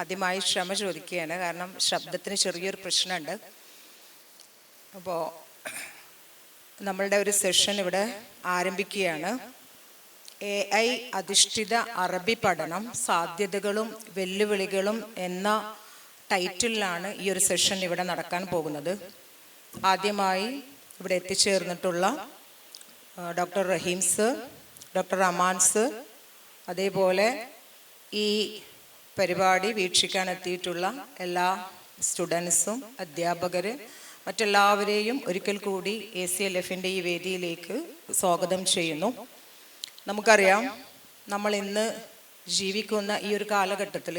ആദ്യമായി ക്ഷമ ചോദിക്കുകയാണ്, കാരണം ശബ്ദത്തിന് ചെറിയൊരു പ്രശ്നമുണ്ട്. അപ്പോൾ നമ്മളുടെ ഒരു സെഷൻ ഇവിടെ ആരംഭിക്കുകയാണ്. AI അധിഷ്ഠിത അറബി പഠനം, സാധ്യതകളും വെല്ലുവിളികളും എന്ന ടൈറ്റിലാണ് ഈ ഒരു സെഷൻ ഇവിടെ നടക്കാൻ പോകുന്നത്. ആദ്യമായി ഇവിടെ എത്തിച്ചേർന്നിട്ടുള്ള ഡോക്ടർ റഹീം സർ, ഡോക്ടർ അമാൻ സർ, അതേപോലെ ഈ പരിപാടി വീക്ഷിക്കാൻ എത്തിയിട്ടുള്ള എല്ലാ സ്റ്റുഡൻസും അധ്യാപകർ, മറ്റെല്ലാവരെയും ഒരിക്കൽ കൂടി ACLFൻ്റെ ഈ വേദിയിലേക്ക് സ്വാഗതം ചെയ്യുന്നു. നമുക്കറിയാം, നമ്മൾ ഇന്ന് ജീവിക്കുന്ന ഈ ഒരു കാലഘട്ടത്തിൽ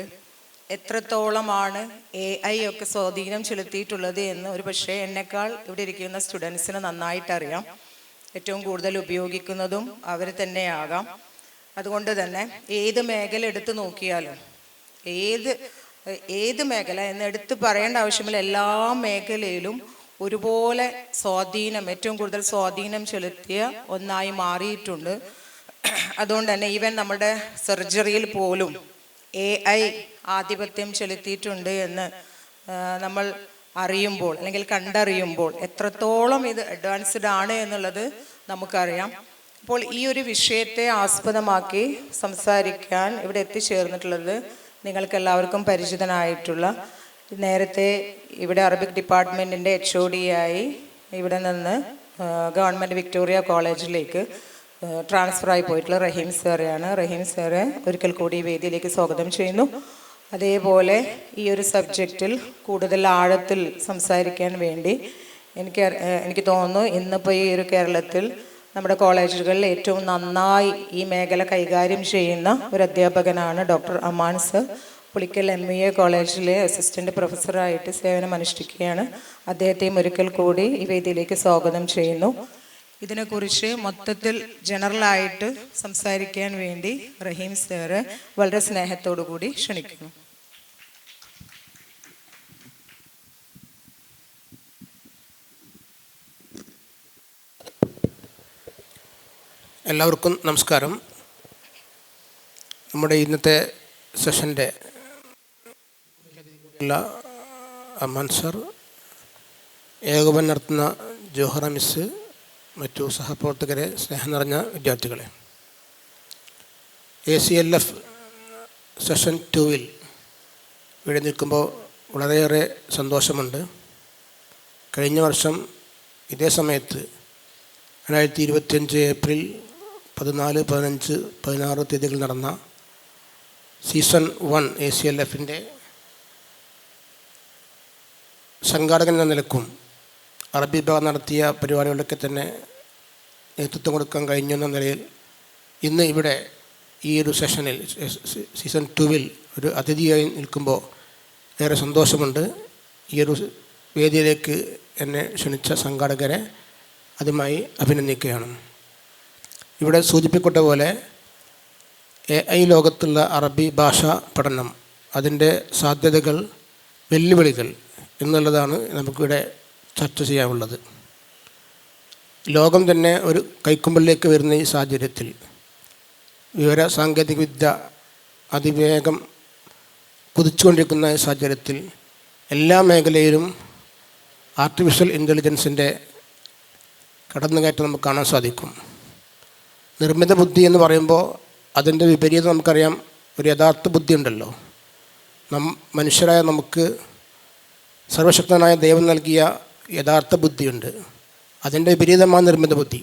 എത്രത്തോളമാണ് AI ഒക്കെ സ്വാധീനം ചെലുത്തിയിട്ടുള്ളത് എന്ന് ഒരു പക്ഷേ എന്നെക്കാൾ ഇവിടെ ഇരിക്കുന്ന സ്റ്റുഡൻസിന് നന്നായിട്ടറിയാം. ഏറ്റവും കൂടുതൽ ഉപയോഗിക്കുന്നതും അവർ തന്നെയാകാം. അതുകൊണ്ട് തന്നെ ഏത് മേഖല എടുത്തു നോക്കിയാലും, ഏത് മേഖല എന്ന് എടുത്ത് പറയേണ്ട ആവശ്യമില്ല, എല്ലാ മേഖലയിലും ഒരുപോലെ ഏറ്റവും കൂടുതൽ സ്വാധീനം ചെലുത്തിയ ഒന്നായി മാറിയിട്ടുണ്ട്. അതുകൊണ്ട് തന്നെ ഈവൻ നമ്മുടെ സർജറിയിൽ പോലും AI ആധിപത്യം ചെലുത്തിയിട്ടുണ്ട് എന്ന് നമ്മൾ അറിയുമ്പോൾ, അല്ലെങ്കിൽ കണ്ടറിയുമ്പോൾ എത്രത്തോളം ഇത് അഡ്വാൻസ്ഡ് ആണ് എന്നുള്ളത് നമുക്കറിയാം. അപ്പോൾ ഈ ഒരു വിഷയത്തെ ആസ്പദമാക്കി സംസാരിക്കാൻ ഇവിടെ എത്തിച്ചേർന്നിട്ടുള്ളത് നിങ്ങൾക്കെല്ലാവർക്കും പരിചിതനായിട്ടുള്ള, നേരത്തെ ഇവിടെ അറബിക് ഡിപ്പാർട്ട്മെൻറ്റിൻ്റെ HOD ആയി ഇവിടെ നിന്ന് ഗവൺമെൻറ് വിക്ടോറിയ കോളേജിലേക്ക് ട്രാൻസ്ഫർ ആയി പോയിട്ടുള്ള റഹീം സാറെയാണ്. റഹീം സാറെ ഒരിക്കൽ കൂടി വേദിയിലേക്ക് സ്വാഗതം ചെയ്യുന്നു. അതേപോലെ ഈ ഒരു സബ്ജക്റ്റിൽ കൂടുതൽ ആഴത്തിൽ സംസാരിക്കാൻ വേണ്ടി എനിക്ക് തോന്നുന്നു ഇന്നിപ്പോൾ ഈ ഒരു കേരളത്തിൽ നമ്മുടെ കോളേജുകളിൽ ഏറ്റവും നന്നായി ഈ മേഖല കൈകാര്യം ചെയ്യുന്ന ഒരു അധ്യാപകനാണ് doctor Aman sir. Pulikkal MEA കോളേജിലെ അസിസ്റ്റൻ്റ് പ്രൊഫസറായിട്ട് സേവനമനുഷ്ഠിക്കുകയാണ്. അദ്ദേഹത്തെയും ഒരിക്കൽ കൂടി ഈ വേദിയിലേക്ക് സ്വാഗതം ചെയ്യുന്നു. ഇതിനെക്കുറിച്ച് മൊത്തത്തിൽ ജനറലായിട്ട് സംസാരിക്കാൻ വേണ്ടി റഹീം സാറ് വളരെ സ്നേഹത്തോടു കൂടി ക്ഷണിക്കുന്നു. എല്ലാവർക്കും നമസ്കാരം. നമ്മുടെ ഇന്നത്തെ സെഷൻ്റെ അമാൻ സർ, ഏകോപനം നടത്തുന്ന ജോഹറ മിസ്, മറ്റു സഹപ്രവർത്തകരെ, സ്നേഹം നിറഞ്ഞ വിദ്യാർത്ഥികളെ, ACLF സെഷൻ 2 ഇവിടെ നിൽക്കുമ്പോൾ വളരെയേറെ സന്തോഷമുണ്ട്. കഴിഞ്ഞ വർഷം ഇതേ സമയത്ത് 2025 ഏപ്രിൽ 14, 15, 16 തീയതികളിൽ നടന്ന സീസൺ 1 ACLFൻ്റെ സംഘാടകൻ എന്ന നിലക്കും അറബി വിഭാഗം നടത്തിയ പരിപാടികളിലൊക്കെ തന്നെ നേതൃത്വം കൊടുക്കാൻ കഴിഞ്ഞു എന്ന നിലയിൽ ഇന്ന് ഇവിടെ ഈ ഒരു സെഷനിൽ സീസൺ 2 ഒരു അതിഥിയായി നിൽക്കുമ്പോൾ ഏറെ സന്തോഷമുണ്ട്. ഈ ഒരു വേദിയിലേക്ക് എന്നെ ക്ഷണിച്ച സംഘാടകരെ ആദ്യമായി അഭിനന്ദിക്കുകയാണ്. ഇവിടെ സൂചിപ്പിക്കപ്പെട്ട പോലെ AI ലോകത്തുള്ള അറബി ഭാഷാ പഠനം, അതിൻ്റെ സാധ്യതകൾ, വെല്ലുവിളികൾ എന്നുള്ളതാണ് നമുക്കിവിടെ ചർച്ച ചെയ്യാനുള്ളത്. ലോകം തന്നെ ഒരു കൈക്കുമ്പിളിലേക്ക് വരുന്ന ഈ സാഹചര്യത്തിൽ, വിവര സാങ്കേതികവിദ്യ അതിവേഗം കുതിച്ചുകൊണ്ടിരിക്കുന്ന ഈ സാഹചര്യത്തിൽ എല്ലാ മേഖലയിലും ആർട്ടിഫിഷ്യൽ ഇൻ്റലിജൻസിൻ്റെ കടന്നുകയറ്റം നമുക്ക് കാണാൻ സാധിക്കും. നിർമ്മിത ബുദ്ധി എന്ന് പറയുമ്പോൾ അതിൻ്റെ വിപരീതം നമുക്കറിയാം, ഒരു യഥാർത്ഥ ബുദ്ധി ഉണ്ടല്ലോ. മനുഷ്യരായ നമുക്ക് സർവശക്തനായ ദൈവം നൽകിയ യഥാർത്ഥ ബുദ്ധിയുണ്ട്. അതിൻ്റെ വിപരീതമാണ് നിർമ്മിത ബുദ്ധി.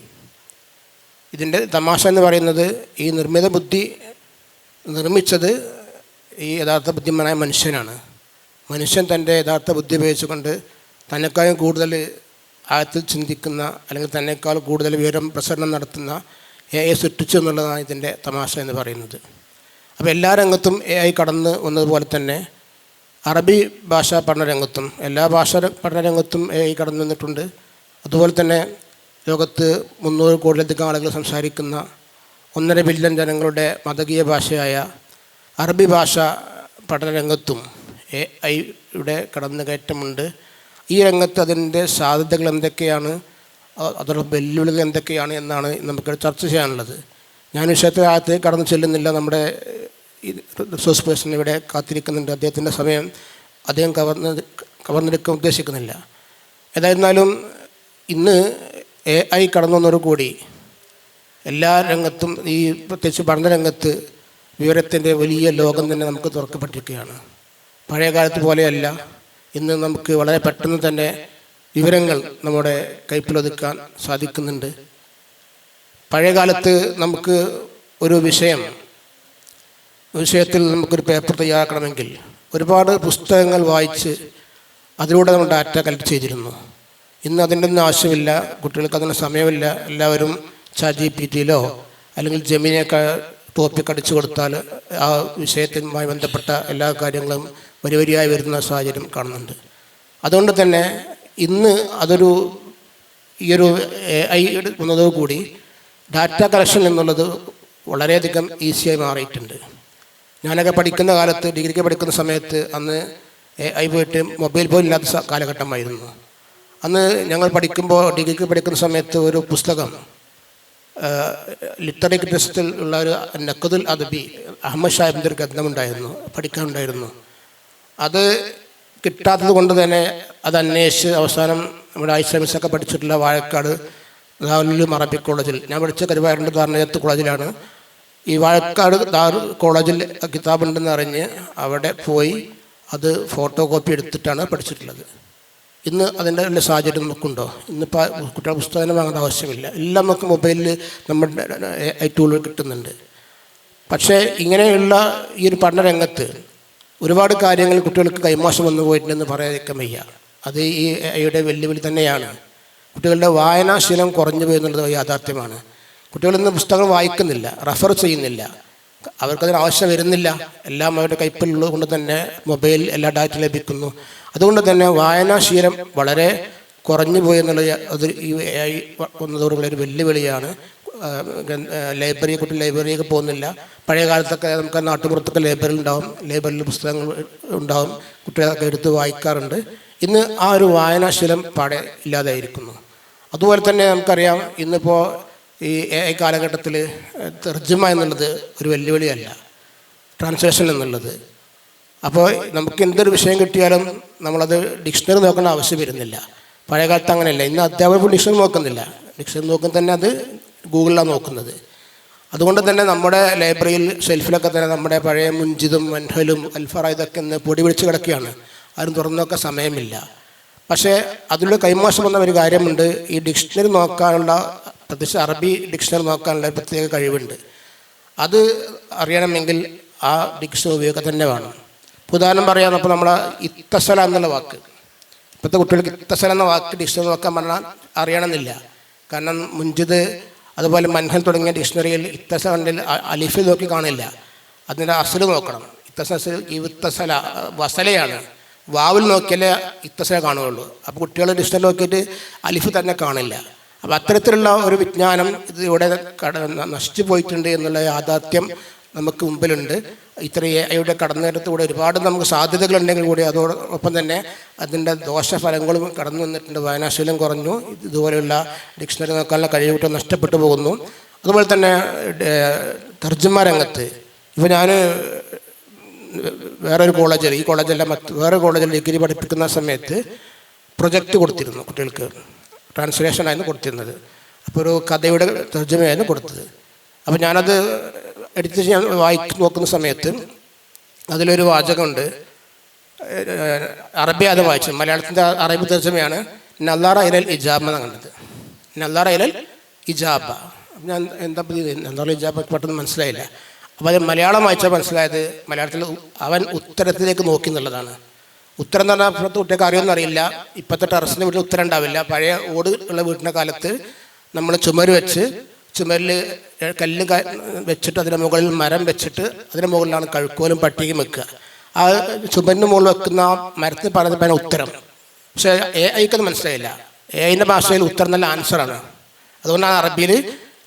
ഇതിൻ്റെ തമാശ എന്ന് പറയുന്നത്, ഈ നിർമ്മിത ബുദ്ധി നിർമ്മിച്ചത് ഈ യഥാർത്ഥ ബുദ്ധിമാനായ മനുഷ്യനാണ്. മനുഷ്യൻ തൻ്റെ യഥാർത്ഥ ബുദ്ധി ഉപയോഗിച്ചുകൊണ്ട് തന്നെക്കാളും കൂടുതൽ ആഴത്തിൽ ചിന്തിക്കുന്ന, അല്ലെങ്കിൽ തന്നെക്കാൾ കൂടുതൽ വിവരം പ്രസരണം നടത്തുന്ന AI സൃഷ്ടിച്ചു എന്നുള്ളതാണ് ഇതിൻ്റെ തമാശ എന്ന് പറയുന്നത്. അപ്പോൾ എല്ലാ രംഗത്തും AI കടന്ന് വന്നതുപോലെ തന്നെ അറബി ഭാഷാ പഠനരംഗത്തും, എല്ലാ ഭാഷാ പഠനരംഗത്തും AI കടന്നു വന്നിട്ടുണ്ട്. അതുപോലെ തന്നെ ലോകത്ത് 300 കോടിയിലധികം ആളുകൾ സംസാരിക്കുന്ന 1.5 ബില്യൺ ജനങ്ങളുടെ മതകീയ ഭാഷയായ അറബി ഭാഷ പഠനരംഗത്തും AI-യുടെ കടന്നുകയറ്റമുണ്ട്. ഈ രംഗത്ത് അതിൻ്റെ സാധ്യതകൾ എന്തൊക്കെയാണ്, അതോടൊപ്പം വെല്ലുവിളികൾ എന്തൊക്കെയാണ് എന്നാണ് നമുക്ക് ചർച്ച ചെയ്യാനുള്ളത്. ഞാൻ വിഷയത്തെ ആഴത്തേക്ക് കടന്നു ചെല്ലുന്നില്ല. നമ്മുടെ ഈ റിസോഴ്സ് പേഴ്സൺ ഇവിടെ കാത്തിരിക്കുന്നുണ്ട്. അദ്ദേഹത്തിൻ്റെ സമയം അദ്ദേഹം കവർന്നെടുക്കാൻ ഉദ്ദേശിക്കുന്നില്ല. ഏതായിരുന്നാലും ഇന്ന് AI കടന്നു വന്നതോടുകൂടി എല്ലാ രംഗത്തും, ഈ പ്രത്യേകിച്ച് പഠനരംഗത്ത് വിവരത്തിൻ്റെ വലിയ ലോകം തന്നെ നമുക്ക് തുറക്കപ്പെട്ടിരിക്കുകയാണ്. പഴയ കാലത്ത് പോലെയല്ല, ഇന്ന് നമുക്ക് വളരെ പെട്ടെന്ന് തന്നെ വിവരങ്ങൾ നമ്മുടെ കൈപ്പിലൊതുക്കാൻ സാധിക്കുന്നുണ്ട്. പഴയ കാലത്ത് നമുക്ക് ഒരു വിഷയത്തിൽ നമുക്കൊരു പേപ്പർ തയ്യാറാക്കണമെങ്കിൽ ഒരുപാട് പുസ്തകങ്ങൾ വായിച്ച് അതിലൂടെ നമ്മൾ ഡാറ്റ കളക്ട് ചെയ്തിരുന്നു. ഇന്ന് അതിൻ്റെ ഒന്നും ആവശ്യമില്ല, കുട്ടികൾക്ക് അതിന് സമയമില്ല. എല്ലാവരും ChatGPT-യിലോ അല്ലെങ്കിൽ ജെമിനിയൊക്കെ ടോപ്പിക് അടിച്ചു കൊടുത്താൽ ആ വിഷയത്തുമായി ബന്ധപ്പെട്ട എല്ലാ കാര്യങ്ങളും വരിയായി വരുന്ന സാഹചര്യം കാണുന്നുണ്ട്. അതുകൊണ്ട് തന്നെ ഇന്ന് ഈയൊരു AI വന്നതോടുകൂടി ഡാറ്റ കളക്ഷൻ എന്നുള്ളത് വളരെയധികം ഈസിയായി മാറിയിട്ടുണ്ട്. ഞാനൊക്കെ പഠിക്കുന്ന കാലത്ത്, ഡിഗ്രിക്ക് പഠിക്കുന്ന സമയത്ത് അന്ന് AI പോയിട്ട് മൊബൈൽ ഫോൺ ഇല്ലാത്ത കാലഘട്ടമായിരുന്നു. അന്ന് ഞങ്ങൾ ഡിഗ്രിക്ക് പഠിക്കുന്ന സമയത്ത് ഒരു പുസ്തകം, ലിറ്റററി ടെസ്റ്റിൽ ഉള്ള ഒരു നഖ്തുൽ അദബി, അഹമ്മദ് ഷാഹിബിൻ്റെ ഒരു ഗ്രന്ഥമുണ്ടായിരുന്നു, പഠിക്കാനുണ്ടായിരുന്നു. അത് കിട്ടാത്തത് കൊണ്ട് തന്നെ അത് അന്വേഷിച്ച് അവസാനം നമ്മുടെ ഐസ്ലാമിസൊക്കെ പഠിച്ചിട്ടുള്ള വാഴക്കാട് ദാറുൽ അറബിക് കോളേജിൽ, ഞാൻ പഠിച്ച കരുവാരണ്ട് ദാറുൽ കോളേജിലാണ്, ഈ വാഴക്കാട് കോളേജിൽ കിതാബുണ്ടെന്ന് അറിഞ്ഞ് അവിടെ പോയി അത് ഫോട്ടോ കോപ്പി എടുത്തിട്ടാണ് പഠിച്ചിട്ടുള്ളത്. ഇന്ന് അതിൻ്റെ വലിയ സാഹചര്യം നമുക്കുണ്ടോ? ഇന്നിപ്പോൾ കുട്ടികളുടെ പുസ്തകം വാങ്ങേണ്ട ആവശ്യമില്ല, എല്ലാം നമുക്ക് മൊബൈലിൽ നമ്മുടെ AI ടൂളുകൾ കിട്ടുന്നുണ്ട്. പക്ഷേ ഇങ്ങനെയുള്ള ഈ ഒരു പഠനരംഗത്ത് ഒരുപാട് കാര്യങ്ങൾ കുട്ടികൾക്ക് കൈമാശം വന്നു പോയിട്ടുണ്ടെന്ന് പറയാതിരിക്കാൻ വയ്യ. അത് ഈ AI-യുടെ വെല്ലുവിളി തന്നെയാണ്. കുട്ടികളുടെ വായനാശീലം കുറഞ്ഞു പോയി എന്നുള്ളത് യാഥാർത്ഥ്യമാണ്. കുട്ടികൾ ഇന്ന് പുസ്തകം വായിക്കുന്നില്ല, റെഫർ ചെയ്യുന്നില്ല, അവർക്കതിന് ആവശ്യം വരുന്നില്ല. എല്ലാം അവരുടെ കൈപ്പിലുള്ളത് കൊണ്ട് തന്നെ മൊബൈൽ എല്ലാ ഡാറ്റ ലഭിക്കുന്നു. അതുകൊണ്ട് തന്നെ വായനാശീലം വളരെ കുറഞ്ഞു പോയി എന്നുള്ളത് അത് ഈ AI വന്നതോടുള്ള ഒരു വെല്ലുവിളിയാണ്. കുട്ടി ലൈബ്രറിയൊക്കെ പോകുന്നില്ല. പഴയ കാലത്തൊക്കെ നമുക്ക് നാട്ടുപുറത്തൊക്കെ ലൈബ്രറി ഉണ്ടാവും, ലൈബ്രറിയിൽ പുസ്തകങ്ങൾ ഉണ്ടാവും, കുട്ടികളൊക്കെ എടുത്ത് വായിക്കാറുണ്ട്. ഇന്ന് ആ ഒരു വായനാശീലം പാടെ ഇല്ലാതായിരിക്കുന്നു. അതുപോലെ തന്നെ നമുക്കറിയാം, ഇന്നിപ്പോൾ ഈ AI കാലഘട്ടത്തിൽ തർജ്ജമ എന്നുള്ളത് ഒരു വെല്ലുവിളിയല്ല, ട്രാൻസ്ലേഷൻ എന്നുള്ളത്. അപ്പോൾ നമുക്ക് എന്തൊരു വിഷയം കിട്ടിയാലും നമ്മളത് ഡിക്ഷണറി നോക്കേണ്ട ആവശ്യം വരുന്നില്ല. പഴയ കാലത്ത് അങ്ങനെയല്ല. ഇന്ന് അധ്യാപകർ ഡിക്ഷണറി നോക്കുന്നില്ല, ഡിക്ഷണറി നോക്കുന്ന തന്നെ അത് ഗൂഗിളിലാണ് നോക്കുന്നത്. അതുകൊണ്ട് തന്നെ നമ്മുടെ ലൈബ്രറിയിൽ ഷെൽഫിലൊക്കെ തന്നെ നമ്മുടെ പഴയ മുൻജിദും മൻഹലും അൽഫറ ഇതൊക്കെ ഇന്ന് പൊടി പിടിച്ച് കിടക്കുകയാണ്. ആരും തുറന്നു നോക്കാൻ സമയമില്ല. പക്ഷേ അതിലൂടെ കൈമാശം വന്ന ഒരു കാര്യമുണ്ട്. ഈ ഡിക്ഷണറി നോക്കാനുള്ള, പ്രത്യേകിച്ച് അറബി ഡിക്ഷണറി നോക്കാനുള്ള പ്രത്യേക കഴിവുണ്ട്. അത് അറിയണമെങ്കിൽ ആ ഡിക്ഷണറി ഉപയോഗം തന്നെ വേണം. ഉദാഹരണം പറയാം, അപ്പോൾ നമ്മളെ ഇത്തസല എന്നുള്ള വാക്ക്, ഇപ്പോഴത്തെ കുട്ടികൾക്ക് ഇത്തസല എന്ന വാക്ക് ഡിക്ഷണറി നോക്കാൻ പറഞ്ഞാൽ അറിയണമെന്നില്ല. കാരണം മുൻജിദ് അതുപോലെ മൻഹൽ തുടങ്ങിയ ഡിക്ഷണറിയിൽ ഇത്തസലിൽ അലിഫ് നോക്കി കാണില്ല, അതിൻ്റെ അസല് നോക്കണം. ഇത്തസല വസലയാണ്, വാവിൽ നോക്കിയാലേ ഇത്തസല കാണുകയുള്ളൂ. അപ്പോൾ കുട്ടികൾ ഡിക്ഷണറി നോക്കിയിട്ട് അലിഫ് തന്നെ കാണില്ല. അപ്പോൾ അത്തരത്തിലുള്ള ഒരു വിജ്ഞാനം ഇതിലൂടെ നശിച്ചു പോയിട്ടുണ്ട് എന്നുള്ള യാഥാർത്ഥ്യം നമുക്ക് മുമ്പിലുണ്ട്. ഇത്രയും AI-യുടെ കടന്നുകയറ്റത്തിലൂടെ ഒരുപാട് നമുക്ക് സാധ്യതകളുണ്ടെങ്കിൽ കൂടി അതോടൊപ്പം തന്നെ അതിൻ്റെ ദോഷഫലങ്ങളും കടന്നു വന്നിട്ടുണ്ട്. വായനാശീലം കുറഞ്ഞു, ഇതുപോലെയുള്ള ഡിക്ഷണറി നോക്കാനുള്ള കഴിവുകൾ നഷ്ടപ്പെട്ടു പോകുന്നു. അതുപോലെ തന്നെ തർജ്ജമ രംഗത്ത് ഇപ്പോൾ ഞാൻ വേറൊരു കോളേജിൽ, ഈ കോളേജല്ല വേറെ കോളേജിൽ ഡിഗ്രി പഠിപ്പിക്കുന്ന സമയത്ത് പ്രൊജക്റ്റ് കൊടുത്തിരുന്നു കുട്ടികൾക്ക്, ട്രാൻസ്ലേഷനായിരുന്നു കൊടുത്തിരുന്നത്. അപ്പോൾ ഒരു കഥയുടെ തർജ്ജമയായിരുന്നു കൊടുത്തത്. അപ്പോൾ ഞാനത് എടുത്ത് ഞാൻ നോക്കുന്ന സമയത്ത് അതിലൊരു വാചകമുണ്ട്, അറബി അത് വായിച്ചു, മലയാളത്തിൻ്റെ അറബി തർജ്ജമയാണ്. നല്ലാറ ഇലൽ ഇജാബ എന്നാണ് കണ്ടത്. നല്ലാറ ഇലൽ ഇജാബ. ഞാൻ എന്താ നല്ലാറ ഇജാബ പെട്ടെന്ന് മനസ്സിലായില്ല. അപ്പോൾ അത് മലയാളം വായിച്ചാൽ മനസ്സിലായത് മലയാളത്തിൽ അവൻ ഉത്തരത്തിലേക്ക് നോക്കി എന്നുള്ളതാണ്. ഉത്തരം എന്ന് പറഞ്ഞാൽ ഇപ്പോഴത്തെ കുട്ടിയൊക്കെ അറിയുമെന്ന് അറിയില്ല. ഇപ്പോഴത്തെ ടെറസിൻ്റെ വീട്ടിൽ ഉത്തരം ഉണ്ടാവില്ല. പഴയ ഓട് ഉള്ള വീട്ടിൻ്റെ കാലത്ത് നമ്മൾ ചുമരിൽ കല്ല് വെച്ചിട്ട് അതിൻ്റെ മുകളിൽ മരം വെച്ചിട്ട് അതിൻ്റെ മുകളിലാണ് കഴുക്കോലും പട്ടികയും വെക്കുക. ആ ചുമരിന് മുകളിൽ വെക്കുന്ന മരത്തിന് പറയുന്ന ഉത്തരം. പക്ഷേ AI-ക്ക് അത് മനസ്സിലായില്ല. AI-ൻ്റെ ഭാഷയിൽ ഉത്തരം നല്ല ആൻസറാണ്. അതുകൊണ്ടാണ് അറബിയിൽ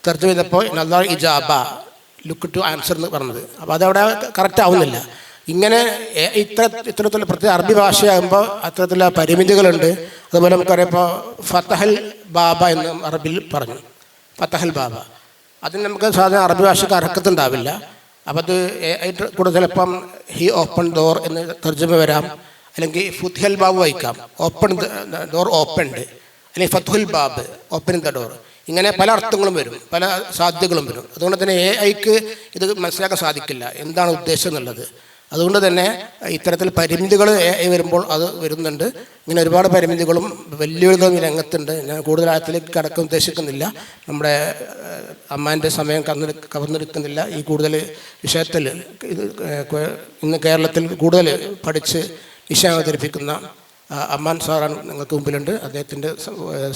തർജ്ജമ ചെയ്തപ്പോൾ നല്ലാ ഇജാബ, ലുക്ക് ടു ആൻസർ എന്ന് പറഞ്ഞത്. അപ്പോൾ അതവിടെ കറക്റ്റ് ആവുന്നില്ല. ഇങ്ങനെ ഇത്തരത്തിലുള്ള പ്രത്യേക അറബി ഭാഷയാകുമ്പോൾ അത്തരത്തിലുള്ള പരിമിതികളുണ്ട്. അതുപോലെ നമുക്കറിയാം, ഇപ്പോൾ ഫതഹൽ ബാബ എന്ന് അറബിയിൽ പറഞ്ഞു, ഫതഹൽ ബാബ. അതിന് നമുക്ക് സാധാരണ അറബി ഭാഷയ്ക്ക് അർഹത്തുണ്ടാവില്ല. അപ്പം അത് കൂടെ ചിലപ്പം ഹി ഓപ്പൺ ഡോർ എന്ന് തർജ്ജമ വരാം, അല്ലെങ്കിൽ ഫുത്ഹൽ ബാബ് വായിക്കാം, ഓപ്പൺ ഡോർ ഓപ്പൺഡ്, അല്ലെങ്കിൽ ഫത്തുൽ ബാബ് ഓപ്പൺ ദ ഡോർ. ഇങ്ങനെ പല അർത്ഥങ്ങളും വരും, പല സാധ്യതകളും വരും. അതുകൊണ്ട് തന്നെ AI-ക്ക് ഇത് മനസ്സിലാക്കാൻ സാധിക്കില്ല എന്താണ് ഉദ്ദേശം എന്നുള്ളത്. അതുകൊണ്ട് തന്നെ ഇത്തരത്തിൽ പരിമിതികൾ AI വരുമ്പോൾ അത് വരുന്നുണ്ട്. ഇങ്ങനെ ഒരുപാട് പരിമിതികളും വെല്ലുവിളികളും ഈ രംഗത്തുണ്ട്. ഞാൻ കൂടുതൽ ആഴത്തിലേക്ക് കടക്കാൻ ഉദ്ദേശിക്കുന്നില്ല, നമ്മുടെ അമ്മാൻ്റെ സമയം കവർന്നെടുക്കുന്നില്ല. ഈ കൂടുതൽ വിഷയത്തിൽ ഇന്ന് കേരളത്തിൽ കൂടുതൽ പഠിച്ച് വിഷയം അവതരിപ്പിക്കുന്ന അമ്മാൻ സാറാണ് നിങ്ങൾക്ക് മുമ്പിലുണ്ട്. അദ്ദേഹത്തിൻ്റെ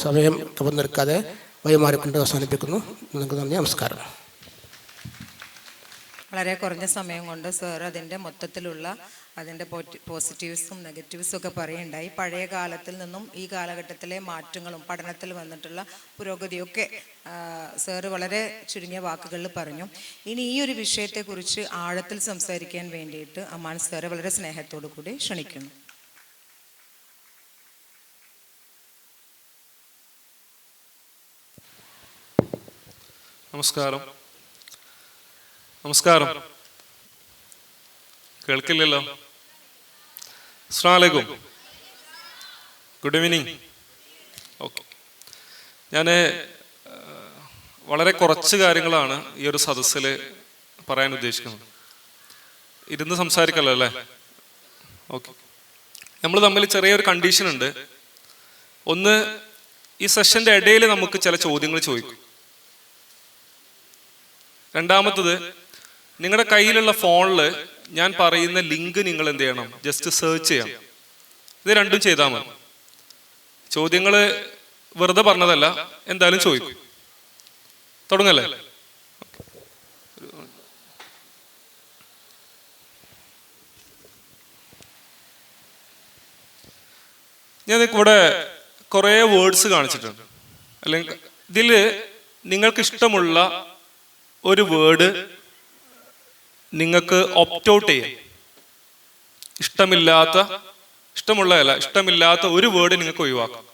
സമയം കവർന്നെടുക്കാതെ വഴിമാറിക്കൊണ്ട് അവസാനിപ്പിക്കുന്നു. നിങ്ങൾക്ക് നന്ദി, നമസ്കാരം. വളരെ കുറഞ്ഞ സമയം കൊണ്ട് സാർ അതിൻ്റെ മൊത്തത്തിലുള്ള അതിൻ്റെ പോസിറ്റീവ്സും നെഗറ്റീവ്സും ഒക്കെ പറയുണ്ടായി. പഴയ കാലത്തിൽ നിന്നും ഈ കാലഘട്ടത്തിലെ മാറ്റങ്ങളും പഠനത്തിൽ വന്നിട്ടുള്ള പുരോഗതിയൊക്കെ സാറ് വളരെ ചുരുങ്ങിയ വാക്കുകളിൽ പറഞ്ഞു. ഇനി ഈ ഒരു വിഷയത്തെക്കുറിച്ച് ആഴത്തിൽ സംസാരിക്കാൻ വേണ്ടിയിട്ട് അമ്മാൻ സാറ് വളരെ സ്നേഹത്തോടു കൂടി ക്ഷണിക്കുന്നു. നമസ്കാരം. നമസ്കാരം. കേൾക്കില്ലല്ലോ. അസ്സലാമു അലൈക്കും. Good evening. ഓക്കെ, ഞാൻ വളരെ കുറച്ച് കാര്യങ്ങളാണ് ഈ ഒരു സദസ്സിൽ പറയാൻ ഉദ്ദേശിക്കുന്നത്. ഇരുന്ന് സംസാരിക്കല്ലോ അല്ലേ? ഓക്കെ. നമ്മൾ തമ്മിൽ ചെറിയൊരു കണ്ടീഷൻ ഉണ്ട്. ഒന്ന്, ഈ സെഷൻ്റെ ഇടയിൽ നമുക്ക് ചില ചോദ്യങ്ങൾ ചോദിക്കും. രണ്ടാമത്തത്, നിങ്ങളുടെ കയ്യിലുള്ള ഫോണിൽ ഞാൻ പറയുന്ന ലിങ്ക് നിങ്ങൾ എന്ത് ചെയ്യണം? ജസ്റ്റ് സെർച്ച് ചെയ്യണം. ഇത് രണ്ടും ചെയ്താൽ മതി. ചോദ്യങ്ങൾ വെറുതെ പറഞ്ഞതല്ല, എന്തായാലും ചോദിക്കും. തുടങ്ങല്ലേ? ഞാൻ ഇവിടെ കുറേ വേർഡ്സ് കാണിച്ചിട്ടുണ്ട്. അല്ലെങ്കിൽ ഇതിൽ നിങ്ങൾക്ക് ഇഷ്ടമുള്ള ഒരു വേർഡ് നിങ്ങൾക്ക് ഓപ്റ്റ് ഔട്ട് ചെയ്യാം. ഇഷ്ടമില്ലാത്ത ഒരു വേർഡ് നിങ്ങൾക്ക് ഒഴിവാക്കാം.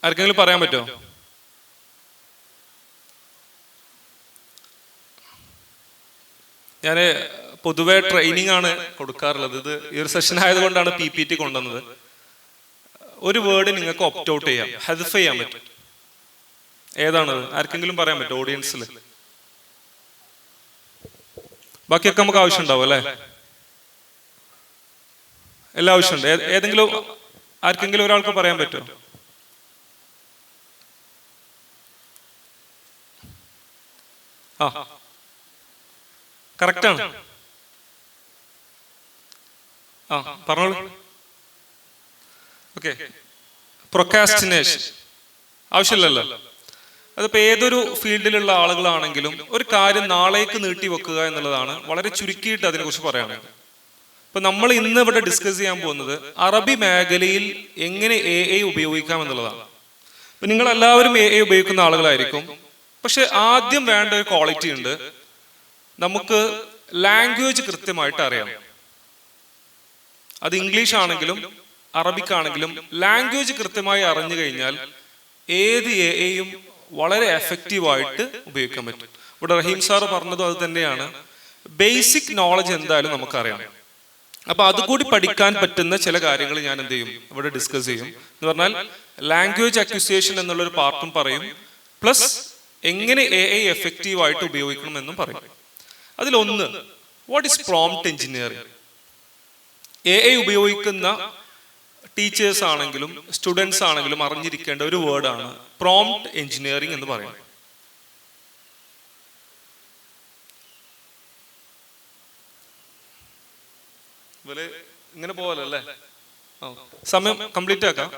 ആർക്കെങ്കിലും പറയാൻ പറ്റുമോ? ഞാൻ പൊതുവെ ട്രെയിനിങ് ആണ് കൊടുക്കാറുള്ളത്. ഇത് ഈ ഒരു സെഷൻ ആയതുകൊണ്ടാണ് PPT കൊണ്ടുവന്നത്. ഒരു വേർഡ് നിങ്ങൾക്ക് ഓപ്റ്റ് ഔട്ട് ചെയ്യാം, ഹദ്ഫ് ചെയ്യാൻ പറ്റും. ഏതാണത്? ആർക്കെങ്കിലും പറയാൻ പറ്റും ഓഡിയൻസിൽ? ബാക്കിയൊക്കെ നമുക്ക് ആവശ്യം ഉണ്ടാവും അല്ലേ? എല്ലാ ആവശ്യമുണ്ട്. ഏതെങ്കിലും ആർക്കെങ്കിലും ഒരാൾക്ക് പറയാൻ പറ്റുമോ? ആ, കറക്റ്റാണ്. ആ, പറഞ്ഞോളൂ. ഓക്കെ, പ്രൊക്കാസ്റ്റിനേഷൻ ആവശ്യമില്ലല്ലോ. അതിപ്പോൾ ഏതൊരു ഫീൽഡിലുള്ള ആളുകളാണെങ്കിലും ഒരു കാര്യം നാളേക്ക് നീട്ടി വെക്കുക എന്നുള്ളതാണ് വളരെ ചുരുക്കിയിട്ട് അതിനെക്കുറിച്ച് പറയുകയാണെങ്കിൽ. ഇപ്പം നമ്മൾ ഇന്ന് ഇവിടെ ഡിസ്കസ് ചെയ്യാൻ പോകുന്നത് അറബി മേഖലയിൽ എങ്ങനെ AI ഉപയോഗിക്കാം എന്നുള്ളതാണ്. ഇപ്പം നിങ്ങളെല്ലാവരും AI ഉപയോഗിക്കുന്ന ആളുകളായിരിക്കും. പക്ഷെ ആദ്യം വേണ്ട ഒരു ക്വാളിറ്റി ഉണ്ട്, നമുക്ക് ലാംഗ്വേജ് കൃത്യമായിട്ട് അറിയണം. അത് ഇംഗ്ലീഷ് ആണെങ്കിലും അറബിക് ആണെങ്കിലും ലാംഗ്വേജ് കൃത്യമായി അറിഞ്ഞു കഴിഞ്ഞാൽ ഏത് AI-യും വളരെ എഫക്റ്റീവായിട്ട് ഉപയോഗിക്കാൻ പറ്റും. ഇവിടെ റഹീം സാർ പറഞ്ഞതും അത് തന്നെയാണ്. ബേസിക് നോളജ് എന്തായാലും നമുക്കറിയാം. അപ്പൊ അതുകൂടി പഠിക്കാൻ പറ്റുന്ന ചില കാര്യങ്ങൾ ഞാൻ എന്ത് ചെയ്യും, ഇവിടെ ഡിസ്കസ് ചെയ്യും. എന്ന് പറഞ്ഞാൽ ലാംഗ്വേജ് അക്വിസിയേഷൻ എന്നുള്ളൊരു പാർട്ടും പറയും, പ്ലസ് എങ്ങനെ AI എഫക്റ്റീവായിട്ട് ഉപയോഗിക്കണം എന്നും പറയും. അതിലൊന്ന്, what is prompt engineering? AI ഉപയോഗിക്കുന്ന ടീച്ചേഴ്സ് ആണെങ്കിലും സ്റ്റുഡൻസ് ആണെങ്കിലും അറിഞ്ഞിരിക്കേണ്ട ഒരു വേർഡാണ് പ്രോംപ്റ്റ് എഞ്ചിനീയറിംഗ് എന്ന് പറയുന്നത്. ഇങ്ങനെ പോവല്ലേ? സമയം കംപ്ലീറ്റ് ആക്കാം.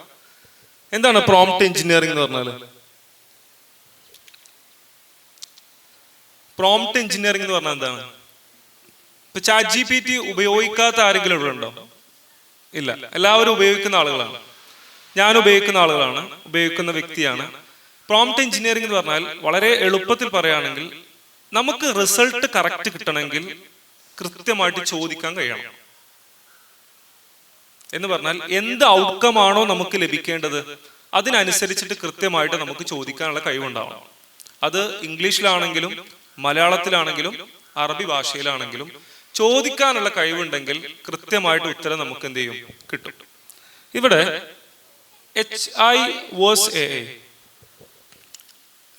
എന്താണ് പ്രോംപ്റ്റ് എഞ്ചിനീയറിംഗ് എന്ന് പറഞ്ഞാൽ? പ്രോംപ്റ്റ് എഞ്ചിനീയറിംഗ് എന്ന് പറഞ്ഞാൽ എന്താണ്? ഇപ്പൊ ChatGPT ഉപയോഗിക്കാത്ത ആരെങ്കിലും ഇവിടെ ഉണ്ടോ? ഇല്ല, എല്ലാവരും ഉപയോഗിക്കുന്ന ആളുകളാണ്. ഞാൻ ഉപയോഗിക്കുന്ന ആളുകളാണ്, ഉപയോഗിക്കുന്ന വ്യക്തിയാണ്. പ്രോംപ്റ്റ് എഞ്ചിനീയറിംഗ് എന്ന് പറഞ്ഞാൽ വളരെ എളുപ്പത്തിൽ പറയുകയാണെങ്കിൽ നമുക്ക് റിസൾട്ട് കറക്റ്റ് കിട്ടണമെങ്കിൽ കൃത്യമായിട്ട് ചോദിക്കാൻ കഴിയണം. എന്ന് പറഞ്ഞാൽ എന്ത് ഔട്ട്കം ആണോ നമുക്ക് ലഭിക്കേണ്ടത് അതിനനുസരിച്ചിട്ട് കൃത്യമായിട്ട് നമുക്ക് ചോദിക്കാനുള്ള കഴിവുണ്ടാവണം. അത് ഇംഗ്ലീഷിലാണെങ്കിലും മലയാളത്തിലാണെങ്കിലും അറബി ഭാഷയിലാണെങ്കിലും ചോദിക്കാനുള്ള കഴിവുണ്ടെങ്കിൽ കൃത്യമായിട്ട് ഉത്തരം നമുക്ക് എന്ത് ചെയ്യും, കിട്ടും. ഇവിടെ HI versus AI,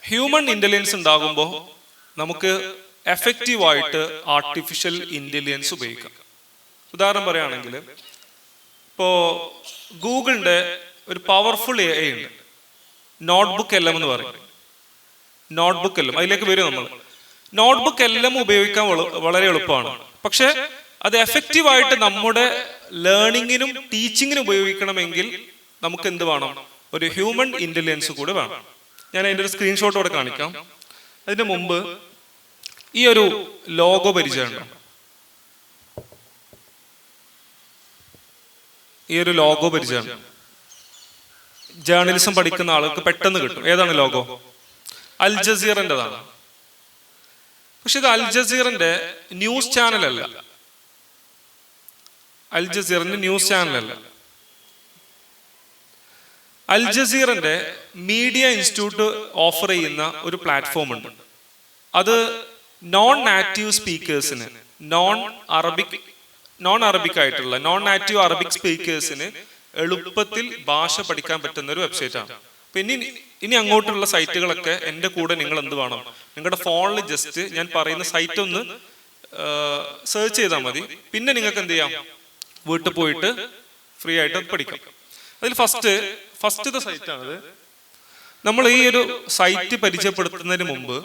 human intelligence ഉണ്ടാകുമ്പോൾ നമുക്ക് എഫക്റ്റീവായിട്ട് ആർട്ടിഫിഷ്യൽ ഇന്റലിജൻസ് ഉപയോഗിക്കാം. ഉദാഹരണം പറയുകയാണെങ്കിൽ, ഇപ്പോൾ ഗൂഗിളിന്റെ ഒരു പവർഫുൾ AI ഉണ്ട്, നോട്ട്ബുക്ക് LM എന്ന് പറയും. നോട്ട്ബുക്ക് LM, അതിലേക്ക് വരും നമ്മൾ. നോട്ട്ബുക്ക് LM ഉപയോഗിക്കാൻ വളരെ എളുപ്പമാണ്. പക്ഷെ അത് എഫക്റ്റീവായിട്ട് നമ്മുടെ ലേണിങ്ങിനും ടീച്ചിങ്ങിനും ഉപയോഗിക്കണമെങ്കിൽ നമുക്ക് എന്ത് വേണം, ഒരു ഹ്യൂമൻ ഇന്റലിജൻസ് കൂടെ വേണം. ഞാൻ അതിൻ്റെ ഒരു സ്ക്രീൻഷോട്ട് ഇവിടെ കാണിക്കാം. അതിന് മുമ്പ് ഈ ഒരു ലോഗോ പരിചയമുണ്ടോ? ഈ ഒരു ലോഗോ പരിചയമുണ്ടോ? ജേർണലിസം പഠിക്കുന്ന ആൾക്ക് പെട്ടെന്ന് കിട്ടും. ഏതാണ് ലോഗോ? അൽ ജസീറൻ്റെതാണ്. പക്ഷെ ഇത് അൽ ജസീറിന്റെ ന്യൂസ് ചാനലല്ല. അൽ ജസീറിന്റെ ന്യൂസ് ചാനലല്ല. അൽ ജസീറിന്റെ മീഡിയ ഇൻസ്റ്റിറ്റ്യൂട്ട് ഓഫർ ചെയ്യുന്ന ഒരു പ്ലാറ്റ്ഫോം ഉണ്ട്. അത് നോൺ നാറ്റീവ് സ്പീക്കേഴ്സിന്, നോൺ അറബിക് ആയിട്ടുള്ള നോൺ നാറ്റീവ് അറബിക് സ്പീക്കേഴ്സിന് എളുപ്പത്തിൽ ഭാഷ പഠിക്കാൻ പറ്റുന്ന ഒരു വെബ്സൈറ്റ് ആണ്. അപ്പൊ ഇനി അങ്ങോട്ടുള്ള സൈറ്റുകളൊക്കെ എൻ്റെ കൂടെ നിങ്ങൾ എന്ത് വേണം, നിങ്ങളുടെ ഫോണിൽ ജസ്റ്റ് ഞാൻ പറയുന്ന സൈറ്റ് ഒന്ന് സെർച്ച് ചെയ്താൽ മതി. പിന്നെ നിങ്ങൾക്ക് എന്ത് ചെയ്യാം, വീട്ടിൽ പോയിട്ട് ഫ്രീ ആയിട്ട് പഠിക്കാം. അതിൽ ഫസ്റ്റത്തെ സൈറ്റാണിത്. നമ്മൾ ഈ ഒരു സൈറ്റ് പരിചയപ്പെടുത്തുന്നതിന് മുമ്പ്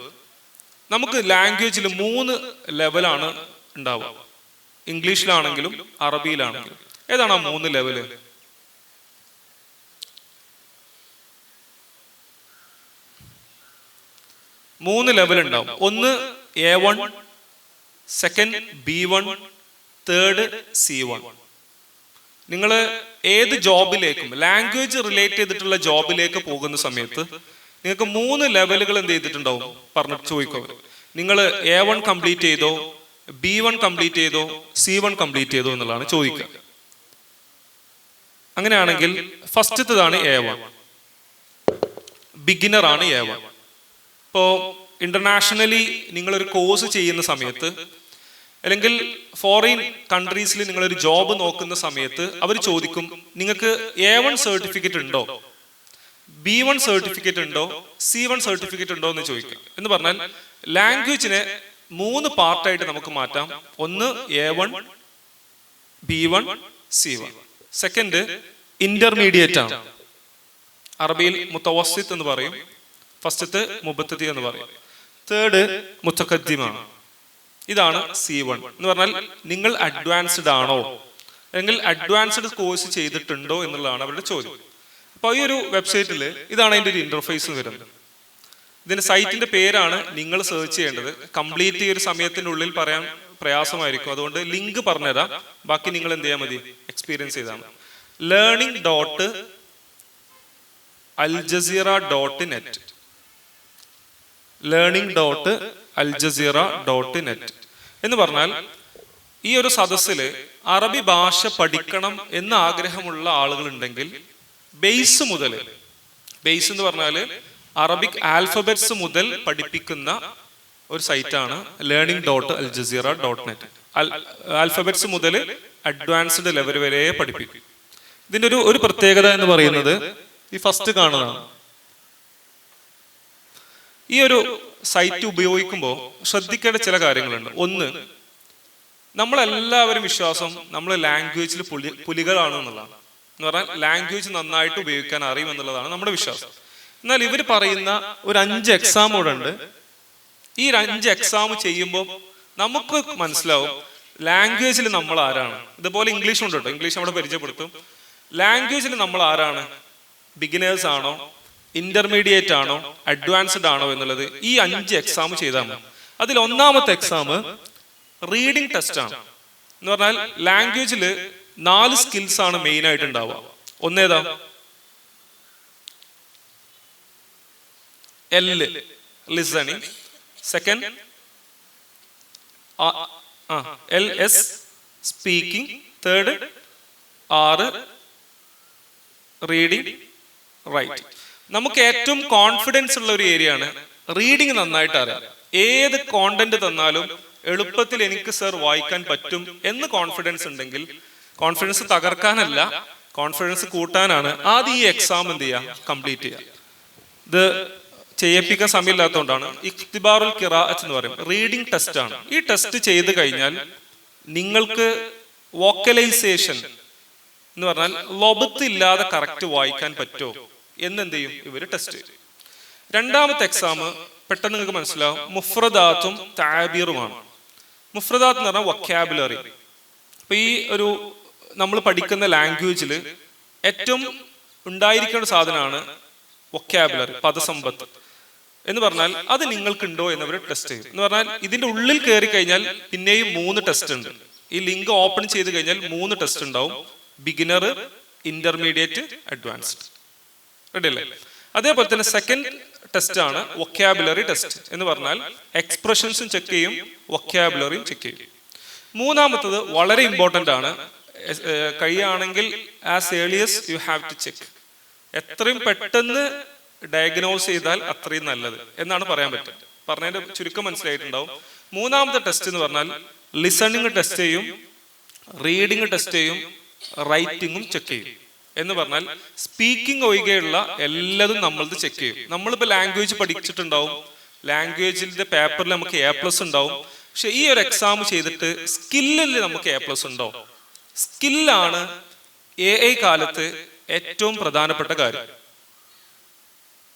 നമുക്ക് ലാംഗ്വേജിൽ 3 ലെവലാണ് ഉണ്ടാവുക. ഇംഗ്ലീഷിലാണെങ്കിലും അറബിയിലാണെങ്കിലും. ഏതാണ് ആ 3 ലെവല്? മൂന്ന് ലെവൽ ഉണ്ടാവും. ഒന്ന് A1, second B1, third C1. നിങ്ങൾ ഏത് ജോബിലേക്കും ലാംഗ്വേജ് റിലേറ്റ് ചെയ്തിട്ടുള്ള ജോബിലേക്ക് പോകുന്ന സമയത്ത് നിങ്ങൾക്ക് 3 ലെവലുകൾ എന്ത് ചെയ്തിട്ടുണ്ടാവും പറഞ്ഞിട്ട് ചോദിക്കും. നിങ്ങൾ A1 കംപ്ലീറ്റ് ചെയ്തോ, B1 കംപ്ലീറ്റ് ചെയ്തോ, C1 കംപ്ലീറ്റ് ചെയ്തോ എന്നുള്ളതാണ് ചോദിക്കുക. അങ്ങനെയാണെങ്കിൽ ഫസ്റ്റത്തേതാണ് A1, ബിഗിനർ ആണ് A1. ഇപ്പോൾ ഇന്റർനാഷണലി നിങ്ങളൊരു കോഴ്സ് ചെയ്യുന്ന സമയത്ത് അല്ലെങ്കിൽ ഫോറിൻ കൺട്രീസിൽ നിങ്ങളൊരു ജോബ് നോക്കുന്ന സമയത്ത് അവർ ചോദിക്കും, നിങ്ങൾക്ക് A1 സർട്ടിഫിക്കറ്റ് ഉണ്ടോ, B1 സർട്ടിഫിക്കറ്റ് ഉണ്ടോ, C1 സർട്ടിഫിക്കറ്റ് ഉണ്ടോ എന്ന് ചോദിക്കും. എന്ന് പറഞ്ഞാൽ ലാംഗ്വേജിനെ 3 പാർട്ടായിട്ട് നമുക്ക് മാറ്റാം. ഒന്ന് A1, B1, C1. Second intermediate ആണ്. അറബിയിൽ മുത്തവസ്സിത്ത് എന്ന് പറയും. ഫസ്റ്റത്തെ മുബത്തദി എന്ന് പറയും. തേർഡ് മുത്തഖദ്ദിമാണ്. ഇതാണ് C1 എന്ന് പറഞ്ഞാൽ നിങ്ങൾ അഡ്വാൻസ്ഡ് ആണോ അല്ലെങ്കിൽ അഡ്വാൻസ്ഡ് കോഴ്സ് ചെയ്തിട്ടുണ്ടോ എന്നുള്ളതാണ് അവരുടെ ചോദ്യം. അപ്പോൾ ഈ ഒരു വെബ്സൈറ്റിൽ ഇതാണ് അതിൻ്റെ ഒരു ഇന്റർഫേസ് വരുന്നത്. ഇതിന്റെ സൈറ്റിന്റെ പേരാണ് നിങ്ങൾ സെർച്ച് ചെയ്യേണ്ടത്. കംപ്ലീറ്റ് ഈ ഒരു സമയത്തിനുള്ളിൽ പറയാൻ പ്രയാസമായിരിക്കും. അതുകൊണ്ട് ലിങ്ക് പറഞ്ഞുതരാം, ബാക്കി നിങ്ങൾ എന്ത് ചെയ്യാൻ മതി, എക്സ്പീരിയൻസ് ചെയ്താൽ മതി. learning.aljazira.net learning.aljazira.net എന്ന് പറഞ്ഞാൽ ഈ ഒരു സദസ്സിൽ അറബി ഭാഷ പഠിക്കണം എന്ന ആഗ്രഹമുള്ള ആളുകൾ ഉണ്ടെങ്കിൽ ബേസ് എന്ന് പറഞ്ഞാൽ അറബിക് ആൽഫബറ്റ്സ് മുതൽ പഠിപ്പിക്കുന്ന ഒരു സൈറ്റാണ് learning.aljazira.net. ആൽഫബറ്റ്സ് മുതൽ അഡ്വാൻസ്ഡ് ലെവൽ വരെ പഠിപ്പിക്കും. ഇതിന്റെ ഒരു പ്രത്യേകത എന്ന് പറയുന്നത് ഈ ഫസ്റ്റ് കാണുന്നതാണ്. ഈ ഒരു സൈറ്റ് ഉപയോഗിക്കുമ്പോൾ ശ്രദ്ധിക്കേണ്ട ചില കാര്യങ്ങളുണ്ട്. ഒന്ന്, നമ്മളെല്ലാവരും വിശ്വാസം നമ്മൾ ലാംഗ്വേജിൽ പുലികളാണ് എന്നുള്ളതാണ്. എന്ന് പറഞ്ഞാൽ ലാംഗ്വേജ് നന്നായിട്ട് ഉപയോഗിക്കാൻ അറിയും എന്നുള്ളതാണ് നമ്മുടെ വിശ്വാസം. എന്നാൽ ഇവർ പറയുന്ന ഒരു 5 എക്സാം കൂടെ ഉണ്ട്. ഈ 5 എക്സാം ചെയ്യുമ്പോൾ നമുക്ക് മനസ്സിലാവും ലാംഗ്വേജിൽ നമ്മൾ ആരാണ്. ഇതുപോലെ ഇംഗ്ലീഷ് ഉണ്ട് കേട്ടോ, ഇംഗ്ലീഷ് നമ്മുടെ പരിചയപ്പെടുത്തും. ലാംഗ്വേജിൽ നമ്മൾ ആരാണ്, ബിഗിനേഴ്സ് ആണോ, ഇന്റർമീഡിയറ്റ് ആണോ, അഡ്വാൻസ്ഡ് ആണോ എന്നുള്ളത് ഈ 5 എക്സാം ചെയ്താൽ മതി. അതിൽ ഒന്നാമത്തെ എക്സാം റീഡിംഗ് ടെസ്റ്റ് ആണ്. എന്ന് പറഞ്ഞാൽ ലാംഗ്വേജിൽ 4 സ്കിൽസ് ആണ് മെയിൻ ആയിട്ട് ഉണ്ടാവുക. ഒന്നേതാ, listening. Second LS speaking. Third R reading, writing. നമുക്ക് ഏറ്റവും കോൺഫിഡൻസ് ഉള്ള ഒരു ഏരിയ ആണ് റീഡിങ് നന്നായിട്ട് അറിയാം. ഏത് കോണ്ടന്റ് തന്നാലും എളുപ്പത്തിൽ എനിക്ക് സർ വായിക്കാൻ പറ്റും എന്ന് കോൺഫിഡൻസ് ഉണ്ടെങ്കിൽ, കോൺഫിഡൻസ് തകർക്കാനല്ല, കോൺഫിഡൻസ് കൂട്ടാനാണ്, ആദ്യം ഈ എക്സാം എന്ത് ചെയ്യുക, കംപ്ലീറ്റ് ചെയ്യുക. ഇത് ചെയ്യിപ്പിക്കാൻ സമയമില്ലാത്തതുകൊണ്ടാണ്. ഇഖ്തിബാറുൽ ഖിറാഅത്ത് എന്ന് പറയും, റീഡിംഗ് ടെസ്റ്റ് ആണ്. ഈ ടെസ്റ്റ് ചെയ്ത് കഴിഞ്ഞാൽ നിങ്ങൾക്ക് വോക്കലൈസേഷൻ എന്ന് പറഞ്ഞാൽ ലൊബത്ത് ഇല്ലാതെ കറക്റ്റ് വായിക്കാൻ പറ്റുമോ എന്നെന്ത് ചെയ്യും, ഇവർ ടെസ്റ്റ് ചെയ്യും. രണ്ടാമത്തെ എക്സാം പെട്ടെന്ന് നിങ്ങൾക്ക് മനസ്സിലാവും, മുഫ്രദാത്തും താബീറുമാണ്. മുഫ്രദാത്ത് എന്ന് പറഞ്ഞാൽ വൊക്കാബുലറി. അപ്പൊ ഈ ഒരു നമ്മൾ പഠിക്കുന്ന ലാംഗ്വേജിൽ ഏറ്റവും ഉണ്ടായിരിക്കേണ്ട സാധനമാണ് വൊക്കാബുലറി, പദസമ്പത്ത് എന്ന് പറഞ്ഞാൽ അത് നിങ്ങൾക്കുണ്ടോ എന്നവർ ടെസ്റ്റ് ചെയ്യും. എന്ന് പറഞ്ഞാൽ ഇതിന്റെ ഉള്ളിൽ കയറി കഴിഞ്ഞാൽ പിന്നെയും 3 ടെസ്റ്റ് ഉണ്ട്. ഈ ലിങ്ക് ഓപ്പൺ ചെയ്ത് കഴിഞ്ഞാൽ 3 ടെസ്റ്റ് ഉണ്ടാവും, ബിഗിനർ, ഇന്റർമീഡിയറ്റ്, അഡ്വാൻസ്ഡ്. റെഡി അല്ലേ? അതേപോലെ തന്നെ സെക്കൻഡ് ടെസ്റ്റ് ആണ് വൊക്കാബുലറി ടെസ്റ്റ് എന്ന് പറഞ്ഞാൽ എക്സ്പ്രഷൻസും ചെക്ക് ചെയ്യും, വൊക്കാബുലറിയും ചെക്ക് ചെയ്യും. മൂന്നാമത്തത് വളരെ ഇമ്പോർട്ടൻ്റ് ആണ്, കഴിയുകയാണെങ്കിൽ as early as you have to check. എത്രയും പെട്ടെന്ന് ഡയഗ്നോസ് ചെയ്താൽ അത്രയും നല്ലത് എന്നാണ് പറയാൻ പറ്റുക. പറഞ്ഞതിന്റെ ചുരുക്കം മനസ്സിലായിട്ടുണ്ടാവും. മൂന്നാമത്തെ ടെസ്റ്റ് എന്ന് പറഞ്ഞാൽ ലിസണിങ് ടെസ്റ്റ് ചെയ്യും, റീഡിങ് ടെസ്റ്റ് ചെയ്യും, റൈറ്റിങ്ങും ചെക്ക് ചെയ്യും. എന്ന് പറഞ്ഞാൽ സ്പീക്കിംഗ് ഒഴികെയുള്ള എല്ലാതും നമ്മളത് ചെക്ക് ചെയ്യും. നമ്മളിപ്പോൾ ലാംഗ്വേജ് പഠിച്ചിട്ടുണ്ടാവും, ലാംഗ്വേജിന്റെ പേപ്പറിൽ നമുക്ക് A+ ഉണ്ടാവും. പക്ഷെ ഈ ഒരു എക്സാം ചെയ്തിട്ട് സ്കില്ലിൽ നമുക്ക് A+ ഉണ്ടോ? സ്കില്ലാണ് AI കാലത്ത് ഏറ്റവും പ്രധാനപ്പെട്ട കാര്യം.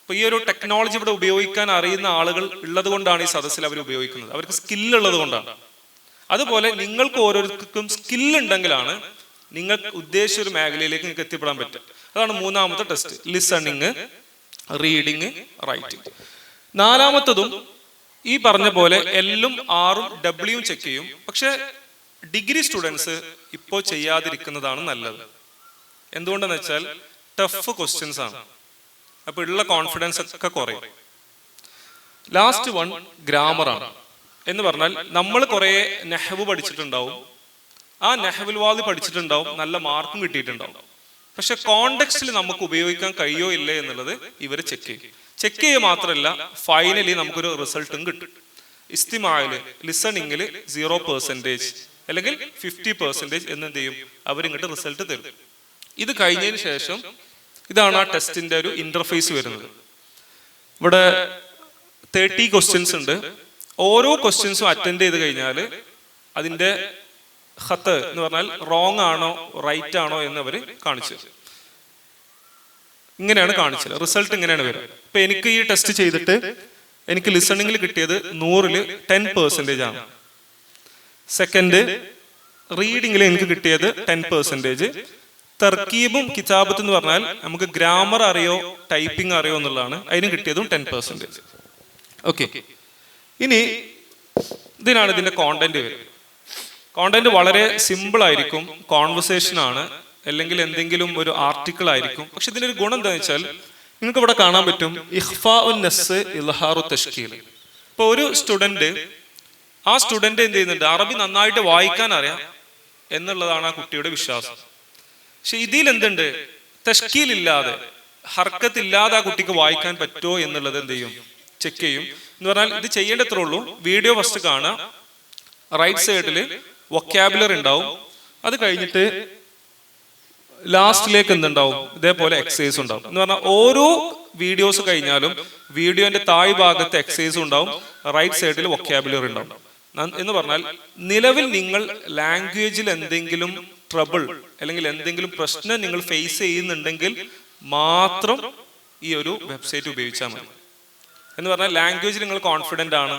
ഇപ്പൊ ഈ ഒരു ടെക്നോളജി ഇവിടെ ഉപയോഗിക്കാൻ അറിയുന്ന ആളുകൾ ഉള്ളത് കൊണ്ടാണ് ഈ സദസ്സിൽ അവർ ഉപയോഗിക്കുന്നത്, അവർക്ക് സ്കില്ലുള്ളത് കൊണ്ടാണ്. അതുപോലെ നിങ്ങൾക്ക് ഓരോരുത്തർക്കും സ്കില്ലുണ്ടെങ്കിലാണ് നിങ്ങൾ ഉദ്ദേശിച്ച ഒരു മേഖലയിലേക്ക് നിങ്ങൾക്ക് എത്തിപ്പെടാൻ പറ്റും. അതാണ് മൂന്നാമത്തെ ടെസ്റ്റ്, ലിസണിങ്, റീഡിങ്, റൈറ്റിംഗ്. നാലാമത്തതും ഈ പറഞ്ഞ പോലെ L-ഉം R-ഉം W-ഉം ചെക്ക് ചെയ്യും. പക്ഷെ ഡിഗ്രി സ്റ്റുഡൻസ് ഇപ്പോൾ ചെയ്യാതിരിക്കുന്നതാണ് നല്ലത്. എന്തുകൊണ്ടെന്ന് വെച്ചാൽ ടഫ് ക്വസ്റ്റ്യൻസ് ആണ്, അപ്പൊ ഉള്ള കോൺഫിഡൻസ് ഒക്കെ കുറയും. ലാസ്റ്റ് വൺ ഗ്രാമറാണ്. എന്ന് പറഞ്ഞാൽ നമ്മൾ കുറെ നെഹ്വ് പഠിച്ചിട്ടുണ്ടാവും, ആ നെഹ്വുൽ വാദി പഠിച്ചിട്ടുണ്ടാവും, നല്ല മാർക്കും കിട്ടിയിട്ടുണ്ടാവും. പക്ഷെ കോണ്ടെക്സ്റ്റിൽ നമുക്ക് ഉപയോഗിക്കാൻ കഴിയോ ഇല്ലേ എന്നുള്ളത് ഇവർ ചെക്ക് ചെയ്യും. ചെക്ക് ചെയ്യുക മാത്രമല്ല, ഫൈനലി നമുക്കൊരു റിസൾട്ടും കിട്ടും. ഇസ്തിമായില്, ലിസണിങ്ങില് 0% അല്ലെങ്കിൽ 50% എന്നെന്ത് ചെയ്യും, അവരിങ്ങോട്ട് റിസൾട്ട് തരും. ഇത് കഴിഞ്ഞതിന് ശേഷം ഇതാണ് ആ ടെസ്റ്റിന്റെ ഒരു ഇന്റർഫേസ് വരുന്നത്. ഇവിടെ 30 ക്വസ്റ്റ്യൻസ് ഉണ്ട്. ഓരോ ക്വസ്റ്റ്യൻസും അറ്റൻഡ് ചെയ്ത് കഴിഞ്ഞാൽ അതിന്റെ ഖത്ത് എന്ന് പറഞ്ഞാൽ റോങ് ആണോ റൈറ്റ് ആണോ എന്ന് അവർ കാണിച്ചു. ഇങ്ങനെയാണ് കാണിച്ചത്. റിസൾട്ട് ഇങ്ങനെയാണ് വരിക. ഇപ്പൊ എനിക്ക് ഈ ടെസ്റ്റ് ചെയ്തിട്ട് എനിക്ക് ലിസണിങ്ങിൽ കിട്ടിയത് 100-ൽ 10% ആണ്. സെക്കൻഡ് റീഡിങ്ങിൽ എനിക്ക് കിട്ടിയത് 10%. തർക്കീബും കിതാബത്ത് എന്ന് പറഞ്ഞാൽ നമുക്ക് ഗ്രാമർ അറിയോ ടൈപ്പിംഗ് അറിയോ എന്നുള്ളതാണ്, അതിന് കിട്ടിയതും 10%. ഓക്കെ, ഇനി ഇതിനാണ് ഇതിന്റെ കോണ്ടന്റ് വരുന്നത്. കോണ്ടന്റ് വളരെ സിമ്പിൾ ആയിരിക്കും, കോൺവെർസേഷൻ ആണ്, അല്ലെങ്കിൽ എന്തെങ്കിലും ഒരു ആർട്ടിക്കിൾ ആയിരിക്കും. പക്ഷെ ഇതിന്റെ ഒരു ഗുണം എന്താണെന്ന് വെച്ചാൽ നിങ്ങൾക്ക് ഇവിടെ കാണാൻ പറ്റും ഇഖ്ഫാഉൻ നസ്സ് ഇൽഹാറു തശ്കീൽ. ഇപ്പൊ ഒരു സ്റ്റുഡന്റ്, ആ സ്റ്റുഡന്റ് എന്ത് ചെയ്യുന്നുണ്ട്, അറബി നന്നായിട്ട് വായിക്കാൻ അറിയാം എന്നുള്ളതാണ് ആ കുട്ടിയുടെ വിശ്വാസം. പക്ഷെ ഇതിൽ എന്തുണ്ട്, തശ്കീൽ ഇല്ലാതെ, ഹർക്കത്തില്ലാതെ ആ കുട്ടിക്ക് വായിക്കാൻ പറ്റുമോ എന്നുള്ളത് എന്ത് ചെയ്യും, ചെക്ക് ചെയ്യും. എന്ന് പറഞ്ഞാൽ ഇത് ചെയ്യേണ്ടത്രേ ഉള്ളൂ. വീഡിയോ ഫസ്റ്റ് കാണാം, റൈറ്റ് സൈഡിൽ വൊക്കാബുലറി ഉണ്ടാവും, അത് കഴിഞ്ഞിട്ട് ലാസ്റ്റിലേക്ക് എന്തുണ്ടാവും, ഇതേപോലെ എക്സസൈസ് ഉണ്ടാവും. എന്ന് പറഞ്ഞാൽ ഓരോ വീഡിയോസ് കഴിഞ്ഞാലും വീഡിയോന്റെ താഴ് ഭാഗത്ത് എക്സസൈസ് ഉണ്ടാവും, റൈറ്റ് സൈഡിൽ വൊക്കാബുലറി ഉണ്ടാവും. എന്ന് പറഞ്ഞാൽ നിലവിൽ നിങ്ങൾ ലാംഗ്വേജിൽ എന്തെങ്കിലും ട്രബിൾ അല്ലെങ്കിൽ എന്തെങ്കിലും പ്രശ്നം നിങ്ങൾ ഫേസ് ചെയ്യുന്നുണ്ടെങ്കിൽ മാത്രം ഈ ഒരു വെബ്സൈറ്റ് ഉപയോഗിച്ചാൽ മതി. എന്ന് പറഞ്ഞാൽ ലാംഗ്വേജിൽ നിങ്ങൾ കോൺഫിഡന്റ് ആണ്,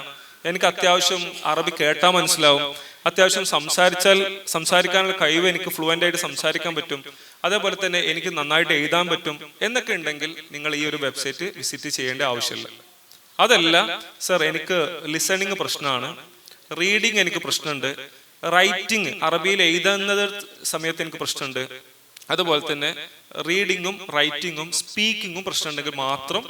എനിക്ക് അത്യാവശ്യം അറബി കേട്ടാൽ മനസ്സിലാവും, അത്യാവശ്യം സംസാരിക്കാനുള്ള കഴിവ് എനിക്ക് ഫ്ലുവൻ്റ് ആയിട്ട് സംസാരിക്കാൻ പറ്റും, അതേപോലെ തന്നെ എനിക്ക് നന്നായിട്ട് എഴുതാൻ പറ്റും എന്നൊക്കെ ഉണ്ടെങ്കിൽ നിങ്ങൾ ഈ ഒരു വെബ്സൈറ്റ് വിസിറ്റ് ചെയ്യേണ്ട ആവശ്യമില്ല. അതല്ല സർ എനിക്ക് ലിസണിങ് പ്രശ്നമാണ്, റീഡിങ് എനിക്ക് പ്രശ്നമുണ്ട്, റൈറ്റിംഗ് അറബിയിൽ എഴുതുന്നത് സമയത്ത് എനിക്ക് പ്രശ്നമുണ്ട്, അതുപോലെ തന്നെ റീഡിങ്ങും റൈറ്റിങ്ങും സ്പീക്കിങ്ങും പ്രശ്നമുണ്ടെങ്കിൽ മാത്രം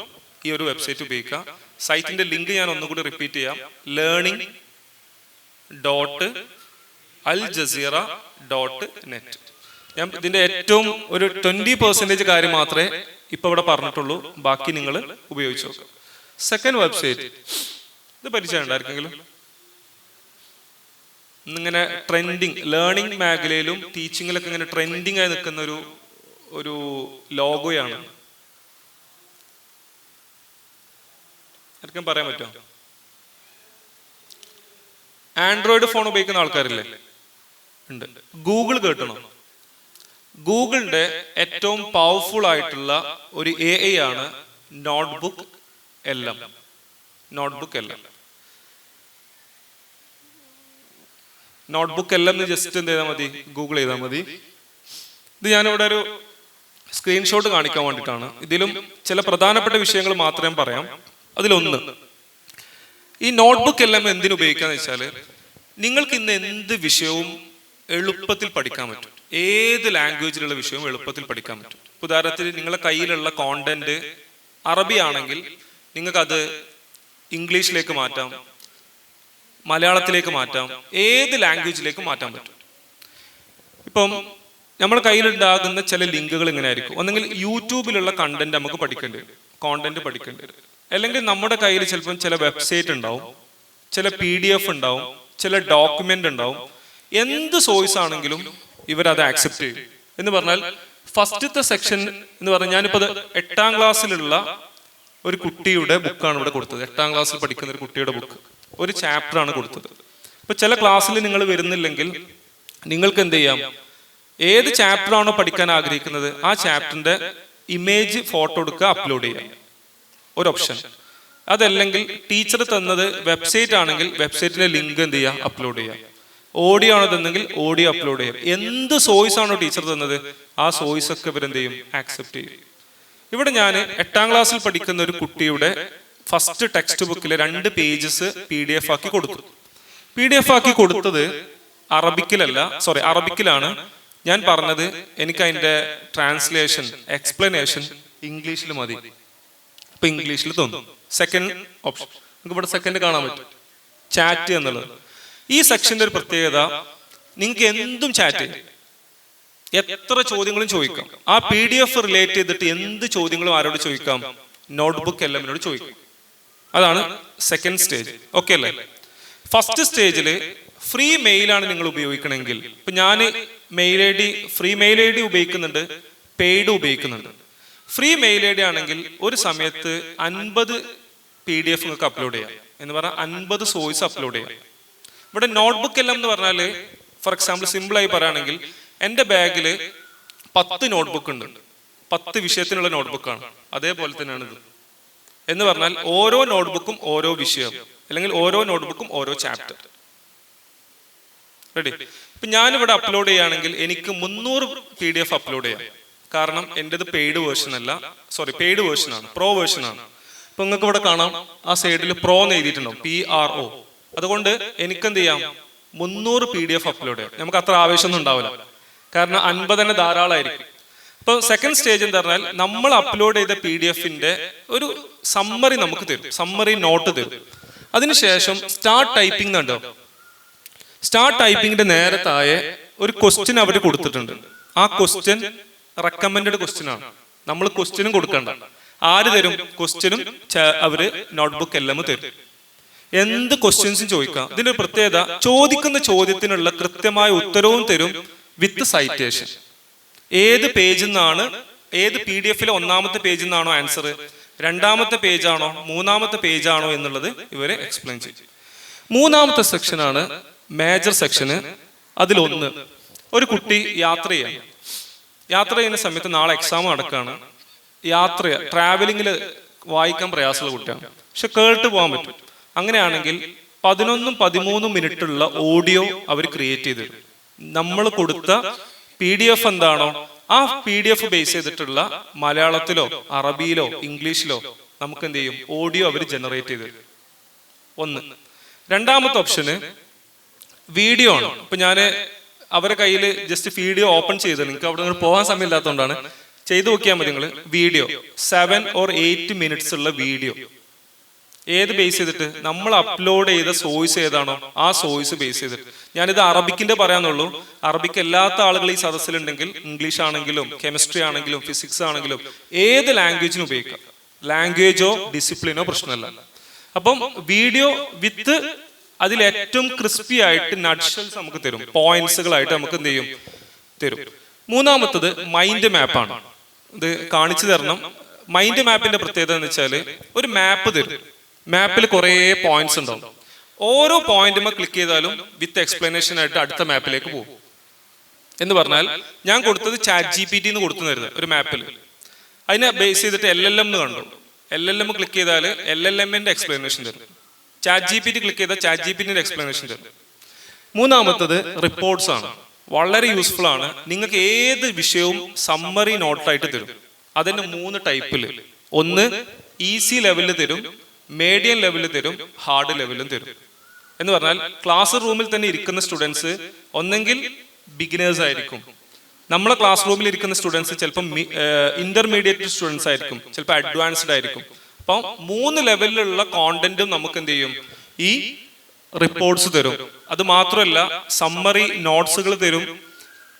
ഈ ഒരു വെബ്സൈറ്റ് ഉപയോഗിക്കുക. സൈറ്റിന്റെ ലിങ്ക് ഞാൻ ഒന്നുകൂടി റിപ്പീറ്റ് ചെയ്യാം, learning.aljazira.net. ഞാൻ ഇതിന്റെ ഏറ്റവും ഒരു 20% കാര്യം മാത്രമേ ഇപ്പൊ ഇവിടെ പറഞ്ഞിട്ടുള്ളൂ, ബാക്കി നിങ്ങൾ ഉപയോഗിച്ചു നോക്കുക. സെക്കൻഡ് വെബ്സൈറ്റ്, ഇത് പരിചയം ഉണ്ടായിരിക്കെങ്കിലും? ഇന്നിങ്ങനെ ട്രെൻഡിങ്, ലേണിംഗ് മേഖലയിലും ടീച്ചിങ്ങിലൊക്കെ ഇങ്ങനെ ട്രെൻഡിങ് ആയി നിൽക്കുന്ന ഒരു ലോഗോയാണ്. ആർക്കും പറയാൻ പറ്റുമോ? ആൻഡ്രോയിഡ് ഫോൺ ഉപയോഗിക്കുന്ന ആൾക്കാരില്ലേ? ഉണ്ട്. ഗൂഗിൾ കേട്ടണോ? ഗൂഗിളിന്റെ ഏറ്റവും പവർഫുൾ ആയിട്ടുള്ള ഒരു AI ആണ് നോട്ട്ബുക്ക് LM. നോട്ട്ബുക്ക് LM എന്ന് ജസ്റ്റ് എന്ത് ചെയ്താൽ മതി? ഗൂഗിൾ ചെയ്താൽ മതി. ഇത് ഞാനിവിടെ ഒരു സ്ക്രീൻഷോട്ട് കാണിക്കാൻ വേണ്ടിയിട്ടാണ്. ഇതിലും ചില പ്രധാനപ്പെട്ട വിഷയങ്ങൾ മാത്രമേ പറയാം. അതിലൊന്ന്, ഈ നോട്ട്ബുക്ക് LM എന്തിനു ഉപയോഗിക്കാന്ന് വെച്ചാൽ, നിങ്ങൾക്ക് ഇന്ന് എന്ത് വിഷയവും എളുപ്പത്തിൽ പഠിക്കാൻ പറ്റും. ഏത് ലാംഗ്വേജിലുള്ള വിഷയവും എളുപ്പത്തിൽ പഠിക്കാൻ പറ്റും. ഉദാഹരണത്തിന് നിങ്ങളുടെ കയ്യിലുള്ള കോണ്ടന്റ് അറബി ആണെങ്കിൽ നിങ്ങൾക്കത് ഇംഗ്ലീഷിലേക്ക് മാറ്റാം, മലയാളത്തിലേക്ക് മാറ്റാം, ഏത് ലാംഗ്വേജിലേക്ക് മാറ്റാൻ പറ്റും. ഇപ്പം നമ്മുടെ കയ്യിലുണ്ടാകുന്ന ചില ലിങ്കുകൾ ഇങ്ങനെ ആയിരിക്കും. ഒന്നെങ്കിൽ യൂട്യൂബിലുള്ള കണ്ടന്റ് നമുക്ക് പഠിക്കേണ്ടി വരും, കോണ്ടന്റ് പഠിക്കേണ്ടി വരും. അല്ലെങ്കിൽ നമ്മുടെ കയ്യിൽ ചിലപ്പം ചില വെബ്സൈറ്റ് ഉണ്ടാവും, ചില PDF ഉണ്ടാവും, ചില ഡോക്യുമെന്റ് ഉണ്ടാവും. എന്ത് സോഴ്സ് ആണെങ്കിലും ഇവരത് ആക്സെപ്റ്റ് ചെയ്യും. എന്ന് പറഞ്ഞാൽ ഫസ്റ്റത്തെ സെക്ഷൻ എന്ന് പറഞ്ഞാൽ, ഞാനിപ്പോൾ 8ാം ക്ലാസ്സിലുള്ള ഒരു കുട്ടിയുടെ ബുക്കാണ് ഇവിടെ കൊടുത്തത്. 8ാം ക്ലാസ്സിൽ പഠിക്കുന്ന ഒരു കുട്ടിയുടെ ബുക്ക്, ഒരു ചാപ്റ്റർ ആണ് കൊടുത്തത്. ഇപ്പൊ ചില ക്ലാസ്സിൽ നിങ്ങൾ വരുന്നില്ലെങ്കിൽ നിങ്ങൾക്ക് എന്ത് ചെയ്യാം? ഏത് ചാപ്റ്റർ ആണോ പഠിക്കാൻ ആഗ്രഹിക്കുന്നത് ആ ചാപ്റ്ററിന്റെ ഇമേജ് ഫോട്ടോ എടുക്കുക, അപ്ലോഡ് ചെയ്യാം, ഒരു ഓപ്ഷൻ. അതല്ലെങ്കിൽ ടീച്ചർ തന്നത് വെബ്സൈറ്റ് ആണെങ്കിൽ വെബ്സൈറ്റിന്റെ ലിങ്ക് എന്ത് ചെയ്യാം? അപ്ലോഡ് ചെയ്യാം. ഓഡിയോ ആണോ തന്നെങ്കിൽ ഓഡിയോ അപ്ലോഡ് ചെയ്യാം. എന്ത് സോഴ്സ് ആണോ ടീച്ചർ തന്നത് ആ സോഴ്സ് ഒക്കെ ഇവരെന്ത് ചെയ്യും? ആക്സെപ്റ്റ് ചെയ്യും. ഇവിടെ ഞാൻ 8ാം ക്ലാസ്സിൽ പഠിക്കുന്ന ഒരു കുട്ടിയുടെ ഫസ്റ്റ് ടെക്സ്റ്റ് ബുക്കിലെ 2 പേജസ് PDF ആക്കി കൊടുത്തു. PDF ആക്കി കൊടുത്തത് അറബിക്കിലാണ്. ഞാൻ പറഞ്ഞത് എനിക്ക് അതിന്റെ ട്രാൻസ്ലേഷൻ, എക്സ്പ്ലനേഷൻ ഇംഗ്ലീഷിൽ മതി. ഇപ്പൊ ഇംഗ്ലീഷിൽ തോന്നും. സെക്കൻഡ് ഓപ്ഷൻ നിങ്ങൾക്ക് ഇവിടെ സെക്കൻഡ് കാണാൻ പറ്റും, ചാറ്റ് എന്നുള്ളത്. ഈ സെക്ഷന്റെ ഒരു പ്രത്യേകത, നിങ്ങൾക്ക് എന്തും ചാറ്റ് ചെയ്യാം, എത്ര ചോദ്യങ്ങളും ചോദിക്കാം. ആ PDF റിലേറ്റ് ചെയ്തിട്ട് എന്ത് ചോദ്യങ്ങളും ആരോട് ചോദിക്കാം? നോട്ട്ബുക്ക് LMനോട് ചോദിക്കാം. അതാണ് സെക്കൻഡ് സ്റ്റേജ്. ഓക്കെ അല്ലേ? ഫസ്റ്റ് സ്റ്റേജിൽ ഫ്രീ മെയിലാണ് നിങ്ങൾ ഉപയോഗിക്കണമെങ്കിൽ, ഇപ്പൊ ഞാൻ ഫ്രീ മെയിൽ ഐ ഡി ഉപയോഗിക്കുന്നുണ്ട്, പെയ്ഡ് ഉപയോഗിക്കുന്നുണ്ട്. ഫ്രീ മെയിൽ ഐ ഡി ആണെങ്കിൽ ഒരു സമയത്ത് 50 PDF നിങ്ങൾക്ക് അപ്ലോഡ് ചെയ്യാം. എന്ന് പറഞ്ഞാൽ 50 സോഴ്സ് അപ്ലോഡ് ചെയ്യാം. ഇവിടെ നോട്ട്ബുക്ക് LM എന്ന് പറഞ്ഞാൽ, ഫോർ എക്സാമ്പിൾ സിമ്പിളായി പറയുകയാണെങ്കിൽ, എൻ്റെ ബാഗിൽ 10 നോട്ട്ബുക്ക് ഉണ്ട്. 10 വിഷയത്തിനുള്ള നോട്ട്ബുക്കാണ്. അതേപോലെ തന്നെയാണ് ഇത്. എന്ന് പറഞ്ഞാൽ ഓരോ നോട്ട്ബുക്കും ഓരോ വിഷയം, അല്ലെങ്കിൽ ഓരോ നോട്ട്ബുക്കും ഓരോ ചാപ്റ്റർ. റെഡി? ഇപ്പൊ ഞാനിവിടെ അപ്ലോഡ് ചെയ്യുകയാണെങ്കിൽ എനിക്ക് 300 PDF അപ്ലോഡ് ചെയ്യാം. കാരണം എൻ്റെത് പെയ്ഡ് വേർഷൻ അല്ല, പെയ്ഡ് വേർഷൻ ആണ്, പ്രോ വേർഷൻ ആണ്. ഇപ്പൊ നിങ്ങൾക്ക് ഇവിടെ കാണാം, ആ സൈഡിൽ പ്രോ എന്ന് എഴുതിയിട്ടുണ്ടാവും, PRO. അതുകൊണ്ട് എനിക്കെന്ത് ചെയ്യാം? 300 PDF അപ്ലോഡ് ചെയ്യാം. നമുക്ക് അത്ര ആവേശമൊന്നും ഉണ്ടാവില്ല, കാരണം 50 തന്നെ ധാരാളമായിരിക്കും. ഇപ്പൊ സെക്കൻഡ് സ്റ്റേജ് എന്ന് പറഞ്ഞാൽ, നമ്മൾ അപ്ലോഡ് ചെയ്ത PDFന്റെ ഒരു സമ്മറി നമുക്ക് തരും, സമ്മറി നോട്ട് തരും. അതിനുശേഷം സ്റ്റാർട്ട് ടൈപ്പിംഗ് എന്നുണ്ടോ? സ്റ്റാർട്ട് ടൈപ്പിംഗിന്റെ നേരെ താഴെ ഒരു ക്വസ്റ്റ്യൻ അവർ കൊടുത്തിട്ടുണ്ട്. ആ ക്വസ്റ്റ്യൻ റെക്കമെൻഡഡ് ക്വസ്റ്റ്യൻ ആണ്. നമ്മൾ ക്വസ്റ്റ്യനും കൊടുക്കണ്ട. ആര് തരും? ക്വസ്റ്റ്യനും അവര് നോട്ട്ബുക്ക് LM തരും. എന്ത് ക്വസ്റ്റ്യൻസും ചോദിക്കാം. ഇതിന്റെ ഒരു പ്രത്യേകത, ചോദിക്കുന്ന ചോദ്യത്തിനുള്ള കൃത്യമായ ഉത്തരവും തരും വിത്ത് സൈറ്റേഷൻ. ഏത് പേജിൽ നിന്നാണ്, ഏത് PDF-ലെ 1ാമത്തെ പേജിൽ നിന്നാണോ ആൻസർ, 2ാമത്തെ പേജാണോ 3ാമത്തെ പേജാണോ എന്നുള്ളത് ഇവരെ എക്സ്പ്ലെയിൻ ചെയ്യും. 3ാമത്തെ സെക്ഷനാണ് മേജർ സെക്ഷന്. അതിലൊന്ന്, ഒരു കുട്ടി യാത്ര ചെയ്യുന്ന സമയത്ത് നാളെ എക്സാം നടക്കുകയാണ്. ട്രാവലിംഗിൽ വായിക്കാൻ പ്രയാസമുള്ള കുട്ടിയാണ്, പക്ഷെ കേട്ട് പോകാൻ പറ്റും. അങ്ങനെയാണെങ്കിൽ 11-13 മിനിറ്റുള്ള ഓഡിയോ അവർ ക്രിയേറ്റ് ചെയ്ത് തരും. നമ്മൾ കൊടുത്ത PDF എന്താണോ ആ PDF ബേസ് ചെയ്തിട്ടുള്ള മലയാളത്തിലോ അറബിയിലോ ഇംഗ്ലീഷിലോ നമുക്ക് എന്ത് ചെയ്യും? ഓഡിയോ അവർ ജനറേറ്റ് ചെയ്ത് തരും. ഒന്ന്. 2ാമത്തെ ഓപ്ഷന് വീഡിയോ ആണ്. ഇപ്പൊ ഞാൻ അവരുടെ കയ്യിൽ ജസ്റ്റ് വീഡിയോ ഓപ്പൺ ചെയ്ത്, നിങ്ങൾക്ക് അവിടെ നിന്ന് പോകാൻ സമയമില്ലാത്തതുകൊണ്ടാണ്, ചെയ്തു നോക്കിയാൽ മതി നിങ്ങൾ. വീഡിയോ 7 or 8 മിനിറ്റ്സ് ഉള്ള വീഡിയോ. ഏത് ബേസ് ചെയ്തിട്ട്? നമ്മൾ അപ്ലോഡ് ചെയ്ത സോഴ്സ് ഏതാണോ ആ സോഴ്സ് ബേസ് ചെയ്തിട്ട്. ഞാനിത് അറബിക്കിന്റെ പറയാന്നുള്ളൂ. അറബിക്ക് അല്ലാത്ത ആളുകൾ ഈ സദസ്സിലുണ്ടെങ്കിൽ ഇംഗ്ലീഷ് ആണെങ്കിലും കെമിസ്ട്രി ആണെങ്കിലും ഫിസിക്സ് ആണെങ്കിലും ഏത് ലാംഗ്വേജിനും ഉപയോഗിക്കാം. ലാംഗ്വേജോ ഡിസിപ്ലിനോ പ്രശ്നമല്ല. അപ്പം വീഡിയോ വിത്ത് അതിൽ ഏറ്റവും ക്രിസ്പി ആയിട്ട് നട്ഷൽസ് നമുക്ക് തരും, പോയിന്റ്സുകളായിട്ട് നമുക്ക് എന്ത് ചെയ്യും തരും. മൂന്നാമത്തത് മൈൻഡ് മാപ്പാണ്. ഇത് കാണിച്ചു തരണം. മൈൻഡ് മാപ്പിന്റെ പ്രത്യേകത എന്ന് വെച്ചാൽ ഒരു മാപ്പ് തരും. മാപ്പിൽ കുറേ പോയിന്റ്സ് ഉണ്ടാവും. ഓരോ പോയിന്റും ക്ലിക്ക് ചെയ്താലും വിത്ത് എക്സ്പ്ലനേഷൻ ആയിട്ട് അടുത്ത മാപ്പിലേക്ക് പോകും. എന്ന് പറഞ്ഞാൽ ഞാൻ കൊടുത്തത് ChatGPT എന്ന് കൊടുത്തുന്നായിരുന്നു ഒരു മാപ്പിൽ. അതിനെ ബേസ് ചെയ്തിട്ട് LLM എന്ന് കണ്ടു. LLM ക്ലിക്ക് ചെയ്താൽ LLMന്റെ എക്സ്പ്ലനേഷൻ തരും. ChatGPT ക്ലിക്ക് ചെയ്താൽ ChatGPTന്റെ എക്സ്പ്ലനേഷൻ തരും. മൂന്നാമത്തത് റിപ്പോർട്ട്സ് ആണ്. വളരെ യൂസ്ഫുൾ ആണ്. നിങ്ങൾക്ക് ഏത് വിഷയവും സമ്മറി നോട്ടായിട്ട് തരും. അതിന് 3 ടൈപ്പിൽ. ഒന്ന് ഈസി ലെവലിൽ തരും, മീഡിയം ലെവലിൽ തരും, ഹാർഡ് ലെവലിലും തരും. എന്ന് പറഞ്ഞാൽ ക്ലാസ് റൂമിൽ തന്നെ ഇരിക്കുന്ന സ്റ്റുഡൻസ് ഒന്നെങ്കിൽ ബിഗിനേഴ്സ് ആയിരിക്കും. നമ്മളെ ക്ലാസ് റൂമിൽ ഇരിക്കുന്ന സ്റ്റുഡൻസ് ചിലപ്പോൾ ഇന്റർമീഡിയറ്റ് സ്റ്റുഡൻസ് ആയിരിക്കും, ചിലപ്പോൾ അഡ്വാൻസ്ഡ് ആയിരിക്കും. അപ്പം 3 ലെവലിലുള്ള കോണ്ടന്റും നമുക്ക് എന്ത് ചെയ്യും ഈ റിപ്പോർട്ട്സ് തരും. അത് മാത്രമല്ല സമ്മറി നോട്ട്സുകൾ തരും.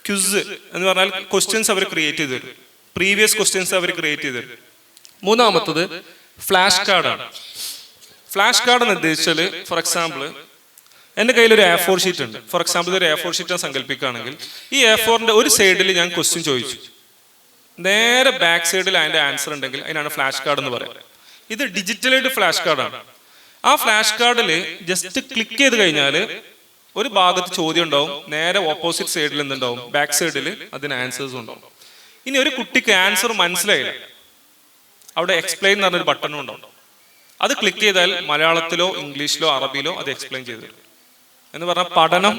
ക്വിസ് എന്ന് പറഞ്ഞാൽ ക്വസ്റ്റ്യൻസ് അവർ ക്രിയേറ്റ് ചെയ്ത് തരും. പ്രീവിയസ് ക്വസ്റ്റ്യൻസ് അവർ ക്രിയേറ്റ് ചെയ്ത് തരും. മൂന്നാമത്തത് ഫ്ലാഷ് കാർഡാണ്. ഫ്ലാഷ് കാർഡ് എന്ന് ഉദ്ദേശിച്ചാൽ ഫോർ എക്സാമ്പിൾ എൻ്റെ കയ്യിൽ ഒരു A4 ഷീറ്റ് ഉണ്ട്. ഫോർ എക്സാമ്പിൾ ഒരു A4 ഷീറ്റ് സങ്കല്പിക്കുകയാണെങ്കിൽ ഈ A4ന്റെ ഒരു സൈഡിൽ ഞാൻ ക്വസ്റ്റ്യൻ ചോദിച്ചു, നേരെ ബാക്ക് സൈഡിൽ അതിൻ്റെ ആൻസർ ഉണ്ടെങ്കിൽ അതിനാണ് ഫ്ലാഷ് കാർഡ് എന്ന് പറയുന്നത്. ഇത് ഡിജിറ്റലായിട്ട് ഫ്ലാഷ് കാർഡാണ്. ആ ഫ്ലാഷ് കാർഡിൽ ജസ്റ്റ് ക്ലിക്ക് ചെയ്ത് കഴിഞ്ഞാൽ ഒരു ഭാഗത്ത് ചോദ്യം ഉണ്ടാവും, നേരെ ഓപ്പോസിറ്റ് സൈഡിൽ എന്തുണ്ടാവും, ബാക്ക് സൈഡിൽ അതിന് ആൻസേഴ്സ് ഉണ്ടാവും. ഇനി ഒരു കുട്ടിക്ക് ആൻസർ മനസ്സിലായില്ല, അവിടെ എക്സ്പ്ലെയിൻ എന്ന് പറഞ്ഞൊരു ബട്ടണും ഉണ്ടാവും. അത് ക്ലിക്ക് ചെയ്താൽ മലയാളത്തിലോ ഇംഗ്ലീഷിലോ അറബിയിലോ അത് എക്സ്പ്ലെയിൻ ചെയ്തു തരും. എന്ന് പറഞ്ഞാൽ പഠനം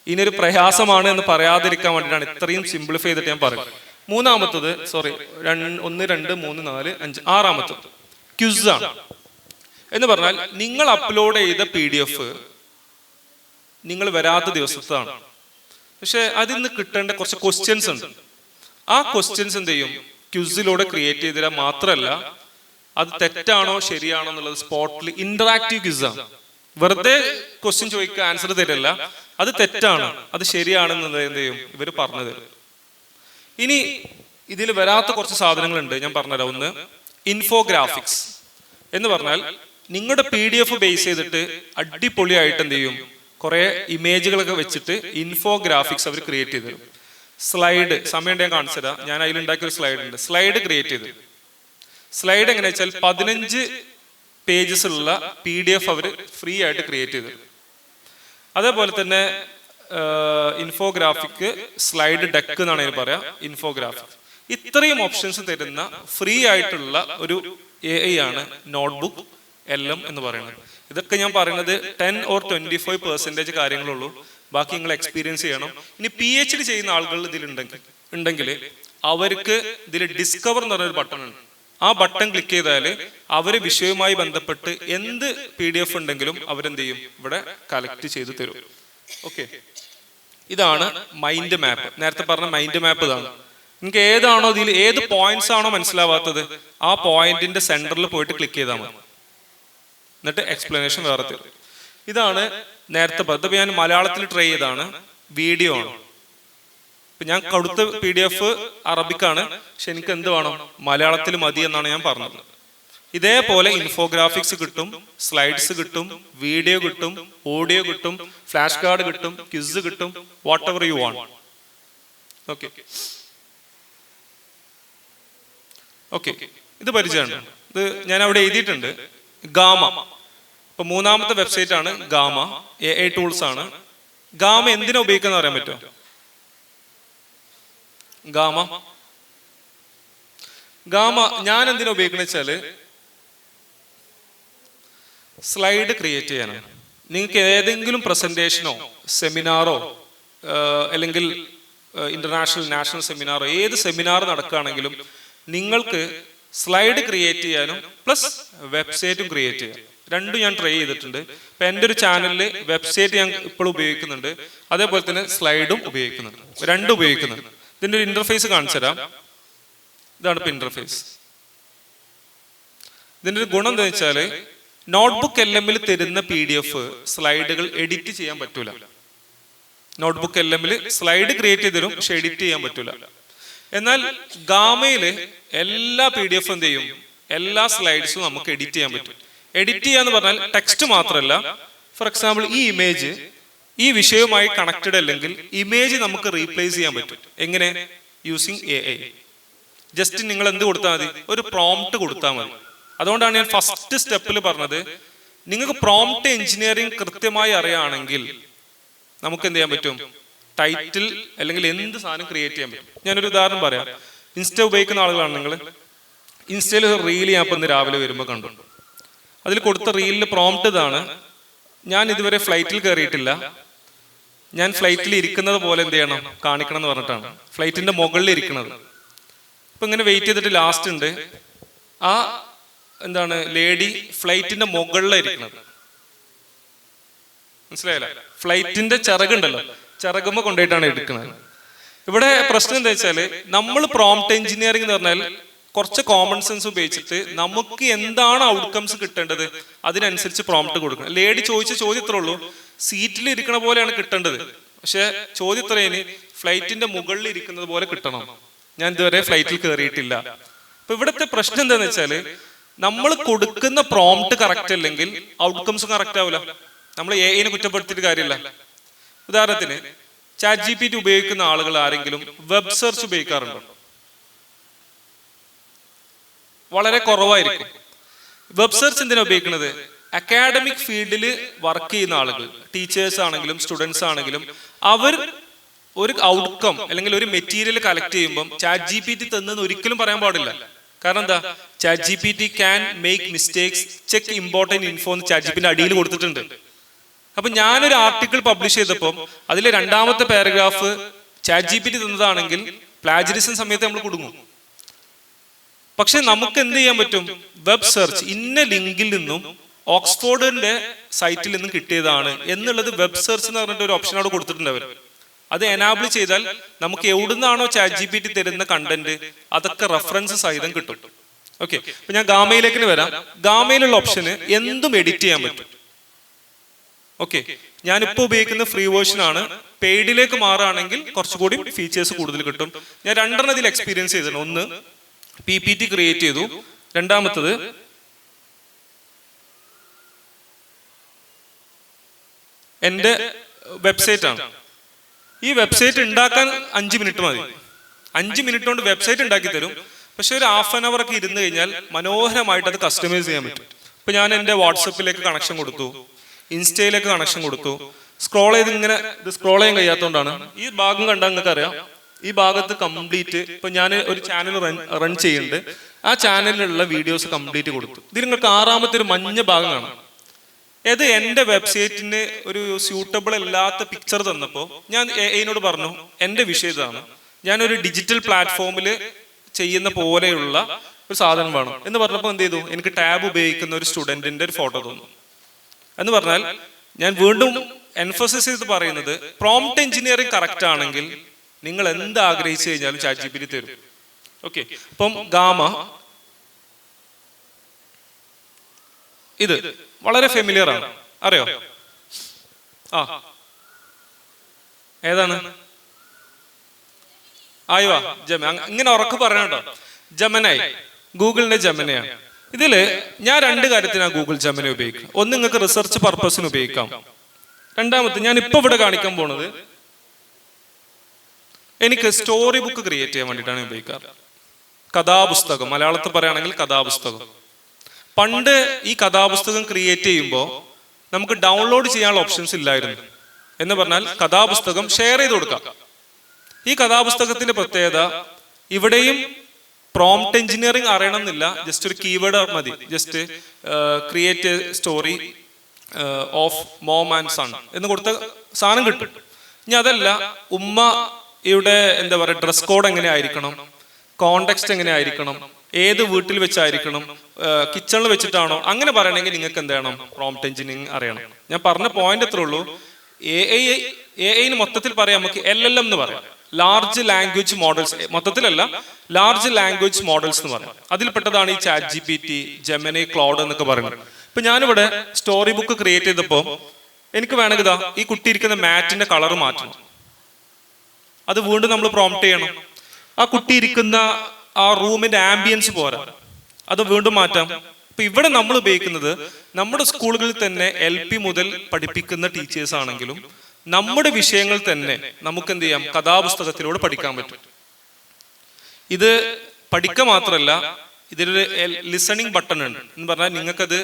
ഇനിയൊരു പ്രയാസമാണ് എന്ന് പറയാതിരിക്കാൻ വേണ്ടിയിട്ടാണ് ഇത്രയും സിംപ്ലിഫൈ ചെയ്തിട്ട് ഞാൻ പറയും. മൂന്നാമത്തത് 1, 2, 3, 4, 5, 6 ക്വിസ് ആണ്. എന്ന് പറഞ്ഞാൽ നിങ്ങൾ അപ്ലോഡ് ചെയ്ത PDF നിങ്ങൾ വരാത്ത ദിവസത്താണ്, പക്ഷെ അതിൽ നിന്ന് കിട്ടേണ്ട കുറച്ച് ക്വസ്റ്റ്യൻസ് ഉണ്ട്. ആ ക്വസ്റ്റ്യൻസ് എന്ത് ചെയ്യും ക്വിസിലൂടെ ക്രിയേറ്റ് ചെയ്തില്ല. മാത്രമല്ല അത് തെറ്റാണോ ശരിയാണോ എന്നുള്ളത് സ്പോട്ടിൽ ഇന്ററാക്റ്റീവ് ക്വിസാണ്. വെറുതെ ക്വസ്റ്റ്യൻ ചോദിക്കുക ആൻസർ തരില്ല, അത് തെറ്റാണ് അത് ശരിയാണെന്നുള്ളത് എന്ത് ചെയ്യും ഇവർ പറഞ്ഞു തരും. ഇനി ഇതിൽ വരാത്ത കുറച്ച് സാധനങ്ങളുണ്ട്, ഞാൻ പറഞ്ഞുതരാം. ഒന്ന് ഇൻഫോഗ്രാഫിക്സ് എന്ന് പറഞ്ഞാൽ നിങ്ങളുടെ PDF ബേസ് ചെയ്തിട്ട് അടിപൊളിയായിട്ട് എന്ത് ചെയ്യും കുറെ ഇമേജുകളൊക്കെ വെച്ചിട്ട് ഇൻഫോഗ്രാഫിക്സ് അവർ ക്രിയേറ്റ് ചെയ്ത് തരും. സ്ലൈഡ് സമയം ഞാൻ കാണിച്ചു തരാം. ഞാൻ അതിലുണ്ടാക്കിയ ഒരു സ്ലൈഡ് ഉണ്ട്. സ്ലൈഡ് ക്രിയേറ്റ് ചെയ്ത് സ്ലൈഡ് എങ്ങനെ വെച്ചാൽ 15 പേജസ് ഉള്ള PDF അവർ ഫ്രീ ആയിട്ട് ക്രിയേറ്റ് ചെയ്ത്. അതേപോലെ തന്നെ ഇൻഫോഗ്രാഫിക് സ്ലൈഡ് ഡെക്ക് എന്നാണ് അതിന് പറയാ. ഇൻഫോഗ്രാഫിക് ഇത്രയും ഓപ്ഷൻസ് തരുന്ന ഫ്രീ ആയിട്ടുള്ള ഒരു AI ആണ് നോട്ട്ബുക്ക് LM എന്ന് പറയുന്നത്. ഇതൊക്കെ ഞാൻ പറയുന്നത് 10 or 25% കാര്യങ്ങളുള്ളൂ. ബാക്കി നിങ്ങൾ എക്സ്പീരിയൻസ് ചെയ്യണം. ഇനി PhD ചെയ്യുന്ന ആളുകൾ ഇതിലുണ്ടെങ്കിൽ അവർക്ക് ഇതിൽ ഡിസ്കവർ എന്ന് പറഞ്ഞൊരു ബട്ടൺ ഉണ്ട്. ആ ബട്ടൺ ക്ലിക്ക് ചെയ്താൽ അവർ വിഷയവുമായി ബന്ധപ്പെട്ട് എന്ത് PDF ഉണ്ടെങ്കിലും അവരെന്ത് ചെയ്യും ഇവിടെ കളക്ട് ചെയ്ത് തരും. ഓക്കെ, ഇതാണ് മൈൻഡ് മാപ്പ്. നേരത്തെ പറഞ്ഞ മൈൻഡ് മാപ്പ് ഇതാണ്. നിങ്ങൾക്ക് ഏതാണോ ഇതിൽ ഏത് പോയിന്റ്സ് ആണോ മനസ്സിലാവാത്തത് ആ പോയിന്റിന്റെ സെന്ററിൽ പോയിട്ട് ക്ലിക്ക് ചെയ്താൽ മതി. എന്നിട്ട് എക്സ്പ്ലനേഷൻ വേറെ തരും. ഇതാണ് നേരത്തെ പറഞ്ഞത്. ഞാൻ മലയാളത്തിൽ ട്രൈ ചെയ്താണ്, വീഡിയോ ആണ്. ഇപ്പൊ ഞാൻ കൊടുത്ത PDF അറബിക്കാണ്, പക്ഷെ എനിക്ക് എന്ത് വേണം മലയാളത്തിൽ മതി എന്നാണ് ഞാൻ പറഞ്ഞത്. ഇതേപോലെ ഇൻഫോഗ്രാഫിക്സ് കിട്ടും, സ്ലൈഡ്സ് കിട്ടും, വീഡിയോ കിട്ടും, ഓഡിയോ കിട്ടും, ഫ്ലാഷ് കാർഡ് കിട്ടും, ക്വിസ് കിട്ടും, what ever you want. Okay okay ഇത് പരിചയമാണ്. ഇത് ഞാൻ അവിടെ എഴുതിയിട്ടുണ്ട്. ഗാമ ഇപ്പൊ 3ാമത്തെ വെബ്സൈറ്റ് ആണ് ഗാമ. AI ടൂൾസ് ആണ്. ഗാമ എന്തിനാ ഉപയോഗിക്കുന്ന അറിയാൻ പറ്റുമോ? ഗാമ ഞാൻ എന്തിനാ ഉപയോഗിക്കുന്ന വെച്ചാല് സ്ലൈഡ് ക്രിയേറ്റ് ചെയ്യാനാണ്. നിങ്ങൾക്ക് ഏതെങ്കിലും പ്രസന്റേഷനോ സെമിനാറോ അല്ലെങ്കിൽ ഇന്റർനാഷണൽ നാഷണൽ സെമിനാറോ ഏത് സെമിനാർ നടക്കുകയാണെങ്കിലും നിങ്ങൾക്ക് സ്ലൈഡ് ക്രിയേറ്റ് ചെയ്യാനും പ്ലസ് വെബ്സൈറ്റും ക്രിയേറ്റ് ചെയ്യാം. രണ്ടും ഞാൻ ട്രൈ ചെയ്തിട്ടുണ്ട്. ഇപ്പൊ എൻ്റെ ഒരു ചാനലിൽ വെബ്സൈറ്റ് ഞാൻ ഇപ്പോൾ ഉപയോഗിക്കുന്നുണ്ട്, അതേപോലെ തന്നെ സ്ലൈഡും ഉപയോഗിക്കുന്നുണ്ട്. രണ്ടും ഉപയോഗിക്കുന്നുണ്ട്. ഇതിന്റെ ഒരു ഇന്റർഫേസ് കാണിച്ചു തരാം. ഇതാണ് ഇപ്പൊ ഇന്റർഫേസ്. ഇതിന്റെ ഒരു ഗുണം എന്താ വെച്ചാല് നോട്ട്ബുക്ക് LMൽ തരുന്ന PDF സ്ലൈഡുകൾ എഡിറ്റ് ചെയ്യാൻ പറ്റൂല. നോട്ട്ബുക്ക് LMൽ സ്ലൈഡ് ക്രിയേറ്റ് ചെയ്ത് തരും, പക്ഷെ എഡിറ്റ് ചെയ്യാൻ പറ്റൂല. എന്നാൽ ഗാമയില് എല്ലാ PDF എന്ത് ചെയ്യും എല്ലാ സ്ലൈഡ്സും നമുക്ക് എഡിറ്റ് ചെയ്യാൻ പറ്റും. എഡിറ്റ് ചെയ്യാന്ന് പറഞ്ഞാൽ ടെക്സ്റ്റ് മാത്രമല്ല, ഫോർ എക്സാമ്പിൾ ഈ ഇമേജ് ഈ വിഷയവുമായി കണക്റ്റഡ് അല്ലെങ്കിൽ ഇമേജ് നമുക്ക് റീപ്ലേസ് ചെയ്യാൻ പറ്റും. എങ്ങനെ? Using AI. ജസ്റ്റ് നിങ്ങൾ എന്ത് കൊടുത്താൽ മതി? ഒരു പ്രോംപ്റ്റ് കൊടുത്താൽ മതി. അതുകൊണ്ടാണ് ഞാൻ ഫസ്റ്റ് സ്റ്റെപ്പിൽ പറഞ്ഞത്, നിങ്ങൾക്ക് പ്രോംപ്റ്റ് എഞ്ചിനീയറിംഗ് കൃത്യമായി അറിയുകയാണെങ്കിൽ നമുക്ക് എന്ത് ചെയ്യാൻ പറ്റും? ടൈറ്റിൽ അല്ലെങ്കിൽ എന്ത് സാധനം ക്രിയേറ്റ് ചെയ്യാൻ പറ്റും. ഞാനൊരു ഉദാഹരണം പറയാം. ഇൻസ്റ്റ ഉപയോഗിക്കുന്ന ആളുകളാണ് നിങ്ങൾ. ഇൻസ്റ്റയിൽ ഒരു റീൽ ഞാൻ ഇപ്പം ഇന്ന് രാവിലെ വരുമ്പോൾ കണ്ടു. അതിൽ കൊടുത്ത റീലിൽ പ്രോംപ്റ്റ് ഇതാണ്: ഞാൻ ഇതുവരെ ഫ്ലൈറ്റിൽ കയറിയിട്ടില്ല, ഞാൻ ഫ്ലൈറ്റിൽ ഇരിക്കുന്നത് പോലെ എന്ത് ചെയ്യണം കാണിക്കണം എന്ന് പറഞ്ഞിട്ടാണ്. ഫ്ലൈറ്റിന്റെ മുകളിൽ ഇരിക്കുന്നത്. അപ്പൊ ഇങ്ങനെ വെയിറ്റ് ചെയ്തിട്ട് ലാസ്റ്റ് ഉണ്ട് ആ എന്താണ് ലേഡി ഫ്ലൈറ്റിന്റെ മുകളിലായിരിക്കുന്നത്. മനസ്സിലായില്ല? ഫ്ലൈറ്റിന്റെ ചിറകുണ്ടല്ലോ, ചിറകുമ്പോ കൊണ്ടുപോയിട്ടാണ് എടുക്കുന്നത്. ഇവിടെ പ്രശ്നം എന്താ വെച്ചാല്, നമ്മൾ പ്രോംപ്റ്റ് എഞ്ചിനീയറിംഗ് എന്ന് പറഞ്ഞാൽ കുറച്ച് കോമൺ സെൻസ് ഉപയോഗിച്ചിട്ട് നമുക്ക് എന്താണ് ഔട്ട്കംസ് കിട്ടേണ്ടത് അതിനനുസരിച്ച് പ്രോംപ്റ്റ് കൊടുക്കണം. ലേഡി ചോദിച്ച ചോദ്യം ഇത്രേ ഉള്ളൂ, സീറ്റിൽ ഇരിക്കണ പോലെയാണ് കിട്ടേണ്ടത്. പക്ഷെ ചോദ്യം ഇത്രേന് ഫ്ലൈറ്റിന്റെ മുകളിൽ ഇരിക്കുന്നത് പോലെ കിട്ടണം. ഞാൻ ഇതുവരെ ഫ്ലൈറ്റിൽ കയറിയിട്ടില്ല. അപ്പൊ ഇവിടുത്തെ പ്രശ്നം എന്താന്ന് വെച്ചാല്, നമ്മൾ കൊടുക്കുന്ന പ്രോംപ്റ്റ് കറക്റ്റ് അല്ലെങ്കിൽ ഔട്ട്കംസ് കറക്റ്റ് ആവില്ല. നമ്മൾ AI കുറ്റപ്പെടുത്തിയിട്ട് കാര്യമില്ല. ഉദാഹരണത്തിന് ChatGPT ഉപയോഗിക്കുന്ന ആളുകൾ ആരെങ്കിലും വെബ് സെർച്ച് ഉപയോഗിക്കാറുണ്ടോ? വളരെ കുറവായിരിക്കും. വെബ് സെർച്ച് എന്തിനാ ഉപയോഗിക്കുന്നത്? അക്കാഡമിക് ഫീൽഡിൽ വർക്ക് ചെയ്യുന്ന ആളുകൾ, ടീച്ചേഴ്സ് ആണെങ്കിലും സ്റ്റുഡൻസ് ആണെങ്കിലും, അവർ ഒരു ഔട്ട്കം അല്ലെങ്കിൽ ഒരു മെറ്റീരിയൽ കളക്ട് ചെയ്യുമ്പോൾ ChatGPT തന്നെന്ന് ഒരിക്കലും പറയാൻ പാടില്ല. കാരണം എന്താ? ChatGPT can make mistakes, check important info എന്ന് ChatGPT അടിയിൽ കൊടുത്തിട്ടുണ്ട്. അപ്പൊ ഞാനൊരു ആർട്ടിക്കിൾ പബ്ലിഷ് ചെയ്തപ്പോൾ അതിലെ 2ാമത്തെ പാരഗ്രാഫ് ChatGPT തന്നതാണെങ്കിൽ പ്ലാജറിസം സമയത്ത് നമ്മൾ കുടുങ്ങും. പക്ഷെ നമുക്ക് എന്ത് ചെയ്യാൻ പറ്റും? വെബ് സെർച്ച് ഇന്ന ലിങ്കിൽ നിന്നും ഓക്സ്ഫോർഡിന്റെ സൈറ്റിൽ നിന്നും കിട്ടിയതാണ് എന്നുള്ളത് വെബ് സെർച്ച് എന്ന് പറഞ്ഞിട്ട് ഒരു ഓപ്ഷൻ അവിടെ കൊടുത്തിട്ടുണ്ട് അവർ. അത് എനാബിൾ ചെയ്താൽ നമുക്ക് എവിടുന്നാണോ ChatGPT തരുന്ന കണ്ടന്റ് അതൊക്കെ റെഫറൻസ് സഹിതം കിട്ടും. ഓക്കെ, അപ്പൊ ഞാൻ ഗാമയിലേക്ക് വരാം. ഗാമയിലുള്ള ഓപ്ഷന് എന്തും എഡിറ്റ് ചെയ്യാൻ പറ്റും. ഓക്കെ, ഞാനിപ്പോ ഉപയോഗിക്കുന്ന ഫ്രീ വേർഷൻ ആണ്. പെയ്ഡിലേക്ക് മാറുകയാണെങ്കിൽ കുറച്ചുകൂടി ഫീച്ചേഴ്സ് കൂടുതൽ കിട്ടും. ഞാൻ 2 ഇതിൽ എക്സ്പീരിയൻസ് ചെയ്തിട്ടുണ്ട്. ഒന്ന് PPT ക്രിയേറ്റ് ചെയ്തു, 2ാമത്തത് എൻ്റെ വെബ്സൈറ്റ് ആണ്. ഈ വെബ്സൈറ്റ് ഉണ്ടാക്കാൻ 5 മിനിറ്റ് മതി. 5 മിനിറ്റ് കൊണ്ട് വെബ്സൈറ്റ് ഉണ്ടാക്കി തരും. പക്ഷെ ഒരു ഹാഫ് ആൻ അവർ ഒക്കെ ഇരുന്ന് കഴിഞ്ഞാൽ മനോഹരമായിട്ട് അത് കസ്റ്റമൈസ് ചെയ്യാൻ പറ്റും. ഇപ്പൊ ഞാൻ എൻ്റെ വാട്സപ്പിലേക്ക് കണക്ഷൻ കൊടുത്തു, ഇൻസ്റ്റയിലേക്ക് കണക്ഷൻ കൊടുത്തു. സ്ക്രോൾ ചെയ്ത് ഇങ്ങനെ ഇത് സ്ക്രോൾ ചെയ്യാൻ കഴിയാത്തതുകൊണ്ടാണ്. ഈ ഭാഗം കണ്ടാൽ നിങ്ങൾക്ക് അറിയാം, ഈ ഭാഗത്ത് കംപ്ലീറ്റ് ഇപ്പൊ ഞാൻ ഒരു ചാനൽ റൺ ചെയ്യുന്നുണ്ട്. ആ ചാനലിലുള്ള വീഡിയോസ് കംപ്ലീറ്റ് കൊടുത്തു. ഇതിൽ നിങ്ങൾക്ക് 6ാമത്തെ ഒരു മഞ്ഞ ഭാഗം കാണാം. ഇത് എൻ്റെ വെബ്സൈറ്റിന് ഒരു സ്യൂട്ടബിൾ അല്ലാത്ത പിക്ചർ തന്നപ്പോൾ ഞാൻ AI പറഞ്ഞു, എൻ്റെ വിഷയം ഇതാണ്, ഞാനൊരു ഡിജിറ്റൽ പ്ലാറ്റ്ഫോമിൽ ചെയ്യുന്ന പോലെയുള്ള ഒരു സാധനം വേണം എന്ന് പറഞ്ഞപ്പോൾ എന്ത് ചെയ്തു? എനിക്ക് ടാബ് ഉപയോഗിക്കുന്ന ഒരു സ്റ്റുഡന്റിന്റെ ഒരു ഫോട്ടോ തോന്നും. എന്ന് പറഞ്ഞാൽ ഞാൻ വീണ്ടും എൻഫോസിസ് ചെയ്ത് പറയുന്നത്, പ്രോംപ്റ്റ് എഞ്ചിനീയറിംഗ് കറക്റ്റ് ആണെങ്കിൽ നിങ്ങൾ എന്ത് ആഗ്രഹിച്ചു കഴിഞ്ഞാലും ChatGPT തരും. ഓക്കെ, അപ്പം ഗാമ ഇത് വളരെ ഫെമിലിയർ ആണ്, അറിയോ? ഏതാണ്? ആയിവാ ഇങ്ങനെ ഉറക്കെ പറയണോ? ജെമിനി, ഗൂഗിളിന്റെ ജെമിനിയാണ്. ഇതില് ഞാൻ 2 കാര്യത്തിനാണ് ഗൂഗിൾ ജെമിനി ഉപയോഗിക്കുക. ഒന്ന്, നിങ്ങൾക്ക് റിസർച്ച് പർപ്പസിന് ഉപയോഗിക്കാം. 2ാമത്തെ ഞാൻ ഇപ്പൊ ഇവിടെ കാണിക്കാൻ പോണത് എനിക്ക് സ്റ്റോറി ബുക്ക് ക്രിയേറ്റ് ചെയ്യാൻ വേണ്ടിയിട്ടാണ് ഉപയോഗിക്കാറ്. കഥാപുസ്തകം, മലയാളത്തിൽ പറയുകയാണെങ്കിൽ കഥാപുസ്തകം. പണ്ട് ഈ കഥാപുസ്തകം ക്രിയേറ്റ് ചെയ്യുമ്പോൾ നമുക്ക് ഡൗൺലോഡ് ചെയ്യാനുള്ള ഓപ്ഷൻസ് ഇല്ലായിരുന്നു. എന്ന് പറഞ്ഞാൽ കഥാപുസ്തകം ഷെയർ ചെയ്ത് കൊടുക്കാം. ഈ കഥാപുസ്തകത്തിന്റെ പ്രത്യേകത, ഇവിടെയും പ്രോംപ്റ്റ് എഞ്ചിനീയറിംഗ് അറിയണമെന്നില്ല, ജസ്റ്റ് ഒരു കീവേഡ് മതി. Just create story of mom and son എന്ന് കൊടുത്ത സാധനം കിട്ടും. ഇനി അതല്ല, ഉമ്മയുടെ എന്താ പറയുക ഡ്രസ് കോഡ് എങ്ങനെ ആയിരിക്കണം, കോണ്ടെക്സ്റ്റ് എങ്ങനെ ആയിരിക്കണം, ഏത് വീട്ടിൽ വെച്ചായിരിക്കണം, കിച്ചണിൽ വെച്ചിട്ടാണോ, അങ്ങനെ പറയണമെങ്കിൽ നിങ്ങൾക്ക് എന്ത് ചെയ്യണം? പ്രോംപ്റ്റ് എഞ്ചിനീയറിംഗ് അറിയണം. ഞാൻ പറഞ്ഞ പോയിന്റ് എത്ര ഉള്ളൂ, AI മൊത്തത്തിൽ പറയാം നമുക്ക് LLM എന്ന് പറയാം, ലാർജ് ലാംഗ്വേജ് മോഡൽസ്. മൊത്തത്തിലല്ല, ലാർജ് ലാംഗ്വേജ് മോഡൽസ് എന്ന് പറയാം. അതിൽപ്പെട്ടതാണ് ഈ ChatGPT, ജെമിനി, ക്ലൗഡ് എന്നൊക്കെ പറയുന്നത്. ഇപ്പൊ ഞാനിവിടെ സ്റ്റോറി ബുക്ക് ക്രിയേറ്റ് ചെയ്തപ്പോൾ എനിക്ക് വേണമെങ്കിൽ ഇതാ ഈ കുട്ടി ഇരിക്കുന്ന മാറ്റിന്റെ കളർ മാറ്റണം. അത് വീണ്ടും നമ്മൾ പ്രോംപ്റ്റ് ചെയ്യണം. ആ കുട്ടി ഇരിക്കുന്ന ആ റൂമിന്റെ ആംബിയൻസ് പോരാ, അത് വീണ്ടും മാറ്റാം. ഇപ്പൊ ഇവിടെ നമ്മൾ ഉപയോഗിക്കുന്നത് നമ്മുടെ സ്കൂളുകളിൽ തന്നെ LP മുതൽ പഠിപ്പിക്കുന്ന ടീച്ചേഴ്സ് ആണെങ്കിലും നമ്മുടെ വിഷയങ്ങൾ തന്നെ നമുക്ക് എന്ത് ചെയ്യാം, കഥാപുസ്തകത്തിലൂടെ പഠിക്കാൻ പറ്റും. ഇത് പഠിക്കുക മാത്രമല്ല, ഇതിലൊരു ലിസണിങ് ബട്ടൺ ഉണ്ട് എന്ന് പറഞ്ഞാൽ നിങ്ങൾക്കത്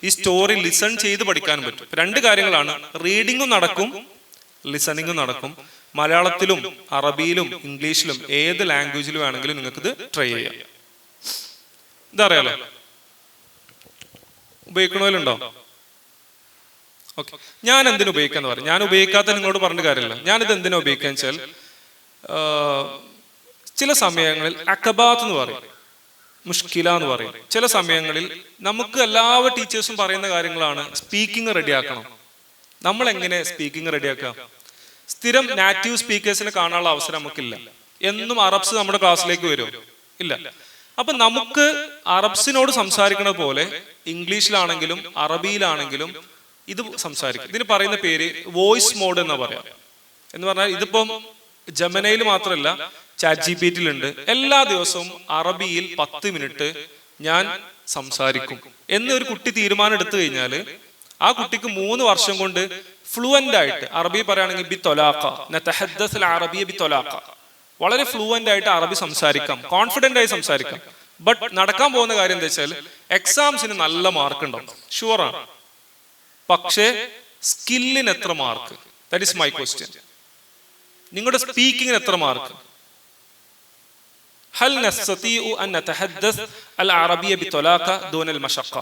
ഈ സ്റ്റോറി ലിസൺ ചെയ്ത് പഠിക്കാനും പറ്റും. രണ്ട് കാര്യങ്ങളാണ്, റീഡിങ്ങും നടക്കും, ലിസണിങ്ങും നടക്കും. മലയാളത്തിലും അറബിയിലും ഇംഗ്ലീഷിലും ഏത് ലാംഗ്വേജിലും ആണെങ്കിലും നിങ്ങൾക്ക് ഇത് ട്രൈ ചെയ്യാം. ഇതറിയാലോ, ഉപയോഗിക്കണമല്ലുണ്ടോ? ഓക്കെ, ഞാൻ എന്തിനു ഉപയോഗിക്കാന്ന് പറയും. ഞാൻ ഉപയോഗിക്കാത്ത നിങ്ങളോട് പറഞ്ഞ കാര്യമില്ല. ഞാനിത് എന്തിനാ ഉപയോഗിക്കാന്ന് വെച്ചാൽ, ചില സമയങ്ങളിൽ അക്കബാത്ത് എന്ന് പറയും, മുഷ്കില എന്ന് പറയും. ചില സമയങ്ങളിൽ നമുക്ക് എല്ലാവരും ടീച്ചേഴ്സും പറയുന്ന കാര്യങ്ങളാണ്, സ്പീക്കിംഗ് റെഡിയാക്കണം. നമ്മൾ എങ്ങനെ സ്പീക്കിംഗ് റെഡിയാക്കാം? സ്ഥിരം നാറ്റീവ് സ്പീക്കേഴ്സിനെ കാണാനുള്ള അവസരം നമുക്കില്ല. എന്നും അറബ്സ് നമ്മുടെ ക്ലാസ്സിലേക്ക് വരുമോ? ഇല്ല. അപ്പൊ നമുക്ക് അറബ്സിനോട് സംസാരിക്കണ പോലെ ഇംഗ്ലീഷിലാണെങ്കിലും അറബിയിലാണെങ്കിലും ഇത് സംസാരിക്കും. ഇതിന് പറയുന്ന പേര് വോയിസ് മോഡ് എന്ന് പറയാം. എന്ന് പറഞ്ഞാൽ ഇതിപ്പം ജമനയിൽ മാത്രമല്ല, ചാറ്റ് GPT ഉണ്ട്. എല്ലാ ദിവസവും അറബിയിൽ 10 മിനിറ്റ് ഞാൻ സംസാരിക്കും എന്നൊരു കുട്ടി തീരുമാനം എടുത്തു കഴിഞ്ഞാൽ ആ കുട്ടിക്ക് 3 വർഷം കൊണ്ട് ഫ്ലുവന്റ് ആയിട്ട്, അറബി പറയുകയാണെങ്കിൽ വളരെ ഫ്ലുവന്റ് ആയിട്ട് അറബി സംസാരിക്കാം, കോൺഫിഡന്റ് ആയി സംസാരിക്കാം. ബട്ട് നടക്കാൻ പോകുന്ന കാര്യം എന്താ വെച്ചാൽ, എക്സാംസിന് നല്ല മാർക്ക് ഉണ്ടാവും, ഷുവറാണ്. പക്ഷേ സ്കില്ലിന് എത്ര mark? That is my question. നിങ്ങളുടെ സ്പീക്കിങ്ങിന് എത്ര മാർക്ക്? ഹൽ നസ്തതിഉ അൻ നതഹദ്ദസ് അൽ അറബിയ ബിതലാഖ ദൂന അൽ മശഖ.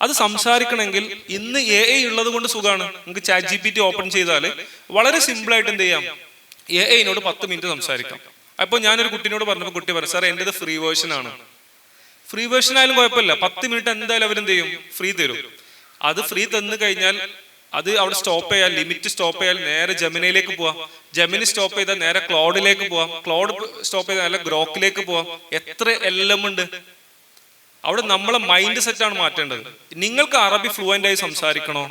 അത് സംസാരിക്കണമെങ്കിൽ ഇന്ന് AI ഉള്ളത് കൊണ്ട് സുഖമാണ്. നിങ്ങൾക്ക് ചാറ്റ് GPT ഓപ്പൺ ചെയ്താൽ വളരെ സിമ്പിൾ ആയിട്ട് എന്ത് ചെയ്യാം, AI-നോട് 10 മിനിറ്റ് സംസാരിക്കാം. അപ്പോൾ ഞാനൊരു കുട്ടീനോട് പറഞ്ഞപ്പോൾ കുട്ടി പറഞ്ഞു, സാർ എൻ്റെത് ഫ്രീ വേർഷൻ ആണ്. ഫ്രീ വേർഷൻ ആയാലും കുഴപ്പമില്ല, 10 മിനിറ്റ് എന്തായാലും അവരെന്ത് ചെയ്യും, ഫ്രീ തരും. അത് ഫ്രീ തന്നു കഴിഞ്ഞാൽ അത് അവിടെ സ്റ്റോപ്പ് ചെയ്യാൻ, ലിമിറ്റ് സ്റ്റോപ്പ് ചെയ്യാൻ നേരെ ജെമിനിയിലേക്ക് പോവാം. ജെമിനി സ്റ്റോപ്പ് ചെയ്താൽ നേരെ ക്ലൗഡിലേക്ക് പോവാം. ക്ലൗഡ് സ്റ്റോപ്പ് ചെയ്താൽ നേരെ ഗ്രോക്കിലേക്ക് പോവാം. എത്ര എല്ലാം ഉണ്ട് അവിടെ. നമ്മളെ മൈൻഡ് സെറ്റാണ് മാറ്റേണ്ടത്. നിങ്ങൾക്ക് അറബി ഫ്ലുവൻ്റ് ആയി സംസാരിക്കണോ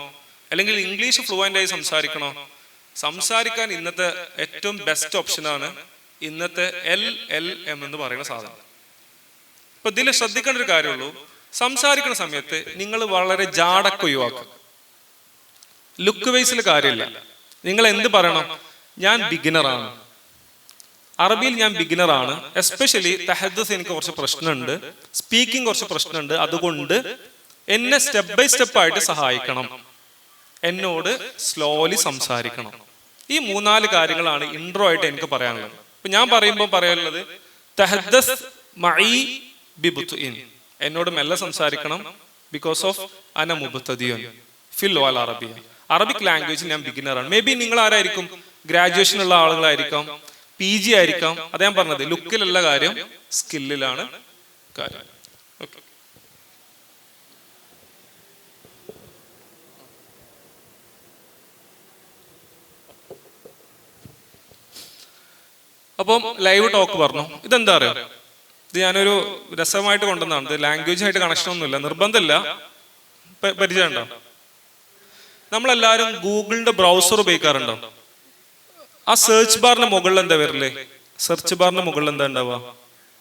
അല്ലെങ്കിൽ ഇംഗ്ലീഷ് ഫ്ലുവൻ്റ് ആയി സംസാരിക്കണോ? സംസാരിക്കാൻ ഇന്നത്തെ ഏറ്റവും ബെസ്റ്റ് ഓപ്ഷനാണ് ഇന്നത്തെ LLM എന്ന് പറയുന്ന സാധനം. ഇപ്പൊ ഇതിൽ ശ്രദ്ധിക്കേണ്ട ഒരു കാര്യമുള്ളൂ, സംസാരിക്കുന്ന സമയത്ത് നിങ്ങൾ വളരെ ജാടൊക്കെ ഒഴിവാക്കുക. ലുക്ക് വൈസിൽ കാര്യമില്ല. നിങ്ങൾ എന്ത് പറയണം? ഞാൻ ബിഗിനറാണ്, അറബിയിൽ ഞാൻ ബിഗിനറാണ്, എസ്പെഷ്യലി തഹദ്ദുസ് എനിക്ക് കുറച്ച് പ്രശ്നമുണ്ട്, സ്പീക്കിംഗ് കുറച്ച് പ്രശ്നമുണ്ട്, അതുകൊണ്ട് എന്നെ സ്റ്റെപ്പ് ബൈ സ്റ്റെപ്പ് ആയിട്ട് സഹായിക്കണം, എന്നോട് സ്ലോലി സംസാരിക്കണം. ഈ 3-4 കാര്യങ്ങളാണ് ഇൻട്രോ ആയിട്ട് എനിക്ക് പറയാനുള്ളത്. ഇപ്പൊ ഞാൻ പറയുമ്പോൾ പറയാനുള്ളത്, തഹദ്ദസ് മഈ ബിബുത്ഇൻ, എന്നോട് മെല്ലെ സംസാരിക്കണം, ബിക്കോസ് ഓഫ് അന മുബ്തദിയുൻ ഫിൽ വൽ അറബിയ. അറബിക് ലാംഗ്വേജിൽ ഞാൻ ബിഗിനറാണ്. മേ ബി നിങ്ങൾ ആരായിരിക്കും, ഗ്രാജുവേഷൻ ഉള്ള ആളുകളായിരിക്കാം, PG ആയിരിക്കാം. അത് ഞാൻ പറഞ്ഞത് ലുക്കിലല്ല കാര്യം, സ്കില്ലിലാണ് കാര്യം. ഓക്കെ, അപ്പം ലൈവ് ടോക്ക് പറഞ്ഞു. ഇതെന്താ അറിയാം, ഇത് ഞാനൊരു രസമായിട്ട് കൊണ്ടുവന്നതാണ്. ഇത് ലാംഗ്വേജ് ആയിട്ട് കണക്ഷൻ ഒന്നുമില്ല, നിർബന്ധമില്ല. പരിചയം ഉണ്ടോ? നമ്മളെല്ലാവരും ഗൂഗിളിന്റെ ബ്രൗസർ ഉപയോഗിക്കാറുണ്ടോ? ആ സെർച്ച് ബാറിന്റെ മുകളിൽ എന്താ വരില്ലേ? സെർച്ച് ബാറിന്റെ മുകളിൽ എന്താ ഉണ്ടാവുക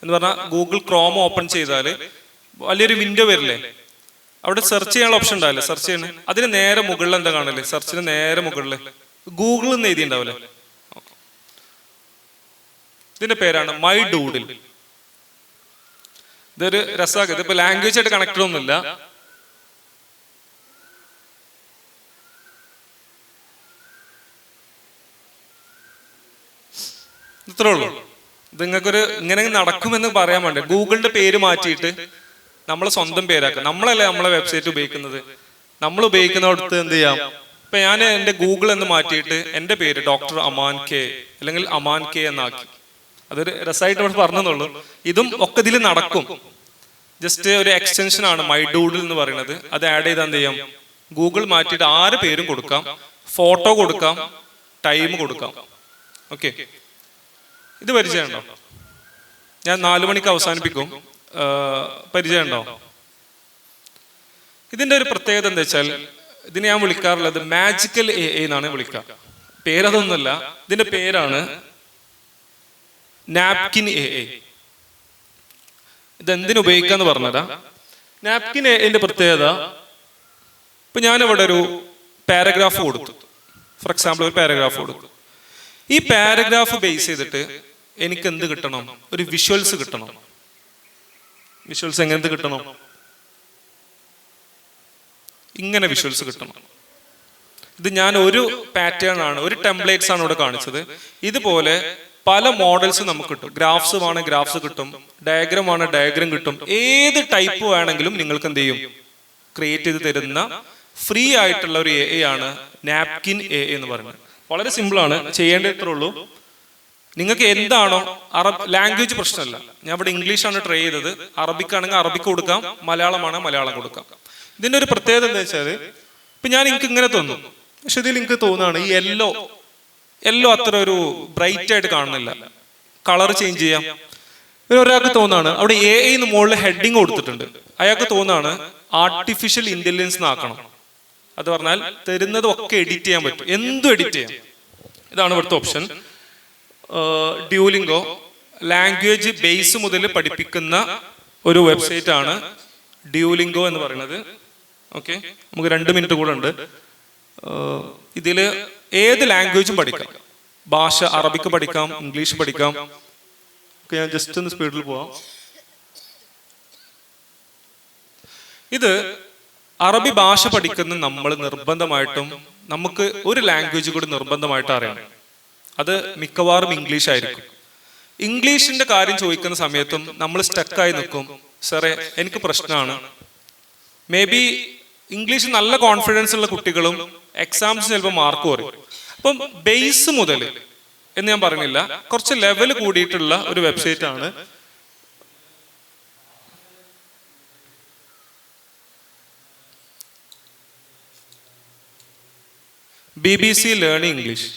എന്ന് പറഞ്ഞാൽ, ഗൂഗിൾ ക്രോം ഓപ്പൺ ചെയ്താൽ വലിയൊരു വിൻഡോ വരില്ലേ? അവിടെ സെർച്ച് ചെയ്യാനുള്ള ഓപ്ഷൻ ഉണ്ടാവില്ലേ? സെർച്ച് ചെയ്യണേ, അതിന് നേരെ മുകളിൽ എന്താ കാണല്ലേ? സെർച്ചിന് നേരെ മുകളിൽ ഗൂഗിൾ എന്ന് എഴുതി ഉണ്ടാവില്ലേ? ഇതിന്റെ പേരാണ് മൈ ഡൂഡിൽ. ഇതൊരു രസമാക്കി, ഇതിപ്പോ ലാംഗ്വേജ് ആയിട്ട് കണക്റ്റഡ് ഒന്നുമില്ല. ഇത്രേ ഉള്ളൂ. ഇത് നിങ്ങൾക്കൊരു ഇങ്ങനെ നടക്കുമെന്ന് പറയാൻ വേണ്ടി ഗൂഗിളിന്റെ പേര് മാറ്റിയിട്ട് നമ്മളെ സ്വന്തം പേരാക്കുക. നമ്മളല്ലേ നമ്മളെ വെബ്സൈറ്റ് ഉപയോഗിക്കുന്നത്, നമ്മൾ ഉപയോഗിക്കുന്നിടത്ത് എന്ത് ചെയ്യാം. ഇപ്പൊ ഞാൻ എന്റെ ഗൂഗിൾ എന്ന് മാറ്റിയിട്ട് എന്റെ പേര് ഡോക്ടർ അമാൻ കെ അല്ലെങ്കിൽ അമാൻ കെ എന്നാക്കി. അതൊരു രസമായിട്ട് ഇവിടെ പറഞ്ഞെന്നുള്ളൂ. ഇതും ഒക്കെ ഇതിൽ നടക്കും. ജസ്റ്റ് ഒരു എക്സ്റ്റൻഷൻ ആണ് മൈ ഡൂഡിൽ എന്ന് പറയുന്നത്. അത് ആഡ് ചെയ്താൽ എന്ത് ചെയ്യാം, ഗൂഗിൾ മാറ്റിയിട്ട് ആര് പേരും കൊടുക്കാം, ഫോട്ടോ കൊടുക്കാം, ടൈം കൊടുക്കാം. ഓക്കെ, ഇത് പരിചയമുണ്ടോ? ഞാൻ 4 മണിക്ക് അവസാനിപ്പിക്കും. പരിചയമുണ്ടോ? ഇതിന്റെ ഒരു പ്രത്യേകത എന്താ വെച്ചാൽ, ഇതിനെ ഞാൻ വിളിക്കാറുള്ളത് മാജിക്കൽ AI എന്നാണ് വിളിക്കുക. പേരതൊന്നുമല്ല, ഇതിന്റെ പേരാണ് നാപ്കിൻ AI. ഇതെന്തിനു ഉപയോഗിക്കാന്ന് പറഞ്ഞുതരാം. നാപ്കിൻ എന്റെ പ്രത്യേകത, ഇപ്പൊ ഞാനിവിടെ ഒരു പാരഗ്രാഫ് കൊടുത്തു, ഫോർ എക്സാമ്പിൾ ഒരു പാരഗ്രാഫ് കൊടുത്തു. ഈ പാരഗ്രാഫ് ബേസ് ചെയ്തിട്ട് എനിക്ക് എന്ത് കിട്ടണം? ഒരു വിഷ്വൽസ് കിട്ടണം. വിഷ്വൽസ് എങ്ങനത്തെ കിട്ടണം? ഇങ്ങനെ വിഷ്വൽസ് കിട്ടണം. ഇത് ഞാൻ ഒരു പാറ്റേൺ ആണ്, ഒരു ടെംപ്ലേറ്റ്സ് ആണ് ഇവിടെ കാണിച്ചത്. ഇതുപോലെ പല മോഡൽസ് നമുക്ക് കിട്ടും. ഗ്രാഫ്സ് ആണ് ഗ്രാഫ്സ് കിട്ടും, ഡയഗ്രാം ആണ് ഡയഗ്രാം കിട്ടും. ഏത് ടൈപ്പ് വേണമെങ്കിലും നിങ്ങൾക്ക് എന്ത് ചെയ്യും? ക്രിയേറ്റ് ചെയ്ത് തരുന്ന ഫ്രീ ആയിട്ടുള്ള ഒരു AI ആണ് നാപ്കിൻ AI എന്ന് പറയുന്നത്. വളരെ സിമ്പിൾ ആണ്, ചെയ്യേണ്ടത് ഇത്രേ ഉള്ളൂ. നിങ്ങൾക്ക് എന്താണോ ലാംഗ്വേജ് പ്രശ്നമല്ല. ഞാൻ ഇവിടെ ഇംഗ്ലീഷാണ് ട്രൈ ചെയ്തത്. അറബിക് ആണെങ്കിൽ അറബിക്ക് കൊടുക്കാം, മലയാളമാണ് മലയാളം കൊടുക്കാം. ഇതിന്റെ ഒരു പ്രത്യേകത എന്താ വെച്ചാൽ, ഇപ്പൊ ഞാൻ എനിക്ക് ഇങ്ങനെ തോന്നും, പക്ഷെ ഇതിൽ എനിക്ക് തോന്നുകയാണ് ഈ യെല്ലോ അത്ര ഒരു ബ്രൈറ്റ് ആയിട്ട് കാണുന്നില്ല, കളർ ചേഞ്ച് ചെയ്യാം. ഒരാൾക്ക് തോന്നാണ് അവിടെ AI എന്ന് മുകളിൽ ഹെഡിങ് കൊടുത്തിട്ടുണ്ട്, അയാൾക്ക് തോന്നാണ് ആർട്ടിഫിഷ്യൽ ഇന്റലിജൻസ് എന്നാക്കണം. അത് പറഞ്ഞാൽ തരുന്നതും ഒക്കെ എഡിറ്റ് ചെയ്യാൻ പറ്റും, എന്തും എഡിറ്റ് ചെയ്യാം. ഇതാണ് ഇവിടുത്തെ ഓപ്ഷൻ. ഡ്യൂലിംഗോ ലാംഗ്വേജ് ബേസ് മുതൽ പഠിപ്പിക്കുന്ന ഒരു വെബ്സൈറ്റ് ആണ് ഡ്യൂലിംഗോ എന്ന് പറയുന്നത്. ഓക്കെ, നമുക്ക് 2 മിനിറ്റ് കൂടെ ഉണ്ട്. ഇതിൽ ഏത് ലാംഗ്വേജും പഠിക്കാം. ഭാഷ അറബിക്ക് പഠിക്കാം, ഇംഗ്ലീഷ് പഠിക്കാം. ഞാൻ ജസ്റ്റ് ഒന്ന് സ്പീഡിൽ പോവാം. ഇത് അറബി ഭാഷ പഠിക്കുന്ന നമ്മൾ നിർബന്ധമായിട്ടും നമുക്ക് ഒരു ലാംഗ്വേജ് കൂടി നിർബന്ധമായിട്ട് അറിയണം. അത് മിക്കവാറും ഇംഗ്ലീഷ് ആയിരിക്കും. ഇംഗ്ലീഷിന്റെ കാര്യം ചോദിക്കുന്ന സമയത്തും നമ്മൾ സ്റ്റക്കായി നിൽക്കും. സാറേ എനിക്ക് പ്രശ്നമാണ്. മേ ബി ഇംഗ്ലീഷ് നല്ല കോൺഫിഡൻസ് ഉള്ള കുട്ടികളും എക്സാംസ് ചിലപ്പോൾ മാർക്ക് കുറയും. അപ്പം ബേസ് മുതൽ എന്ന് ഞാൻ പറഞ്ഞില്ല, കുറച്ച് ലെവൽ കൂടിയിട്ടുള്ള ഒരു വെബ്സൈറ്റ് ആണ് BBC ലേണിംഗ് ഇംഗ്ലീഷ്.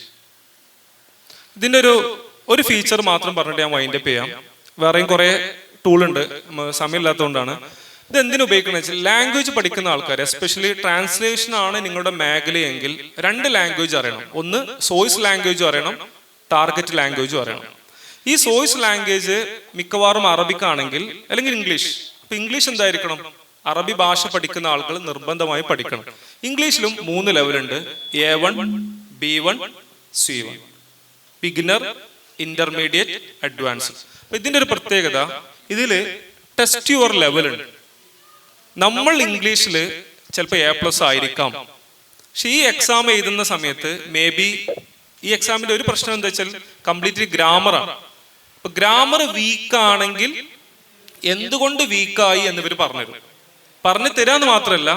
ഇതിന്റെ ഒരു ഫീച്ചർ മാത്രം പറഞ്ഞിട്ട് ഞാൻ വൈൻഡപ്പ് ചെയ്യാം. വേറെയും കുറെ ടൂൾ ഉണ്ട്, സമയമില്ലാത്തതുകൊണ്ടാണ്. ഇത് എന്തിനു ഉപയോഗിക്കുന്നത് വെച്ചാൽ, ലാംഗ്വേജ് പഠിക്കുന്ന ആൾക്കാർ, എസ്പെഷ്യലി ട്രാൻസ്ലേഷൻ ആണ് നിങ്ങളുടെ മേഖലയെങ്കിൽ 2 ലാംഗ്വേജ് അറിയണം. ഒന്ന് സോഴ്സ് ലാംഗ്വേജും അറിയണം, ടാർഗറ്റ് ലാംഗ്വേജും അറിയണം. ഈ സോഴ്സ് ലാംഗ്വേജ് മിക്കവാറും അറബിക് ആണെങ്കിൽ അല്ലെങ്കിൽ ഇംഗ്ലീഷ്. അപ്പൊ ഇംഗ്ലീഷ് എന്തായിരിക്കണം? അറബി ഭാഷ പഠിക്കുന്ന ആളുകൾ നിർബന്ധമായി പഠിക്കണം. ഇംഗ്ലീഷിലും 3 ലെവലുണ്ട്: A1, B1, C1. Beginner, intermediate, advance. അപ്പൊ ഇതിന്റെ ഒരു പ്രത്യേകത, ഇതിൽ ടെസ്റ്റ് യുവർ ലെവൽ ഉണ്ട്. നമ്മൾ ഇംഗ്ലീഷിൽ ചിലപ്പോൾ A+ ആയിരിക്കാം, പക്ഷെ ഈ എക്സാം എഴുതുന്ന സമയത്ത് മേ ബി ഈ എക്സാമിന്റെ ഒരു പ്രശ്നം എന്താ വെച്ചാൽ കംപ്ലീറ്റ്ലി ഗ്രാമറാണ്. അപ്പൊ ഗ്രാമർ വീക്ക് ആണെങ്കിൽ എന്തുകൊണ്ട് വീക്കായി എന്നിവർ പറഞ്ഞു തരാന്ന് മാത്രമല്ല,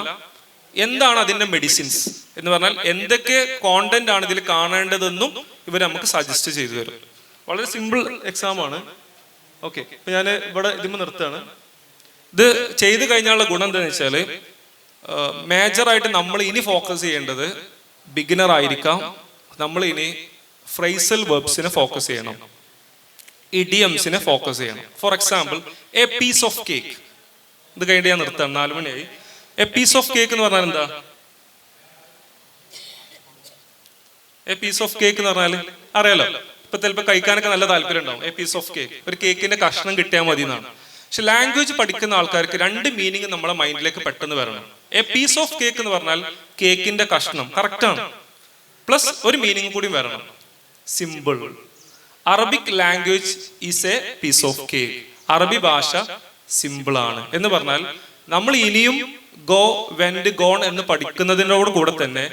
എന്താണ് അതിന്റെ മെഡിസിൻസ് എന്ന് പറഞ്ഞാൽ എന്തൊക്കെ കോണ്ടന്റ് ആണ് ഇതിൽ കാണേണ്ടതെന്നും ഇവർ നമുക്ക് സജസ്റ്റ് ചെയ്തു തരും. വളരെ സിമ്പിൾ എക്സാം ആണ്. ഓക്കെ, ഇപ്പൊ ഞാൻ ഇവിടെ ഇതിന് നിർത്തുകയാണ്. ഇത് ചെയ്തു കഴിഞ്ഞാലുള്ള ഗുണം എന്താണെന്ന് വെച്ചാൽ, മേജറായിട്ട് നമ്മൾ ഇനി ഫോക്കസ് ചെയ്യേണ്ടത് ബിഗിനർ ആയിരിക്കാം. നമ്മൾ ഇനി ഫ്രൈസൽ വെർബ്സിനെ ഫോക്കസ് ചെയ്യണം, ഇഡിയംസിനെ ഫോക്കസ് ചെയ്യണം. For example, a piece of cake. ഇത് കഴിഞ്ഞ് ഞാൻ നിർത്താം, 4 മണിയായി. എ പീസ് ഓഫ് കേക്ക് എന്ന് പറഞ്ഞാൽ എന്താ? എ പീസ് ഓഫ് കേക്ക് എന്ന് പറഞ്ഞാൽ അറിയാലോ, ഇപ്പൊ ചിലപ്പോൾ കഴിക്കാനൊക്കെ നല്ല താല്പര്യം ഉണ്ടാവും. എ പീസ് ഓഫ് കേക്ക്, ഒരു കേക്കിന്റെ കഷ്ണം കിട്ടിയാൽ മതി എന്നാണ്. പക്ഷെ ലാംഗ്വേജ് പഠിക്കുന്ന ആൾക്കാർക്ക് 2 മീനിങ് നമ്മളെ മൈൻഡിലേക്ക് പെട്ടെന്ന് വരണം. എ പീസ് ഓഫ് കേക്ക് എന്ന് പറഞ്ഞാൽ കേക്കിന്റെ കഷ്ണം, കറക്റ്റ് ആണ്. പ്ലസ് ഒരു മീനിങ് കൂടി വരണം, simple. Arabic language is a piece of cake. അറബി ഭാഷ സിമ്പിൾ ആണ് എന്ന് പറഞ്ഞാൽ നമ്മൾ ഇനിയും ഗോ, വെന്റ്, ഗോൺ എന്ന് പഠിക്കുന്നതിനോട് കൂടെ തന്നെ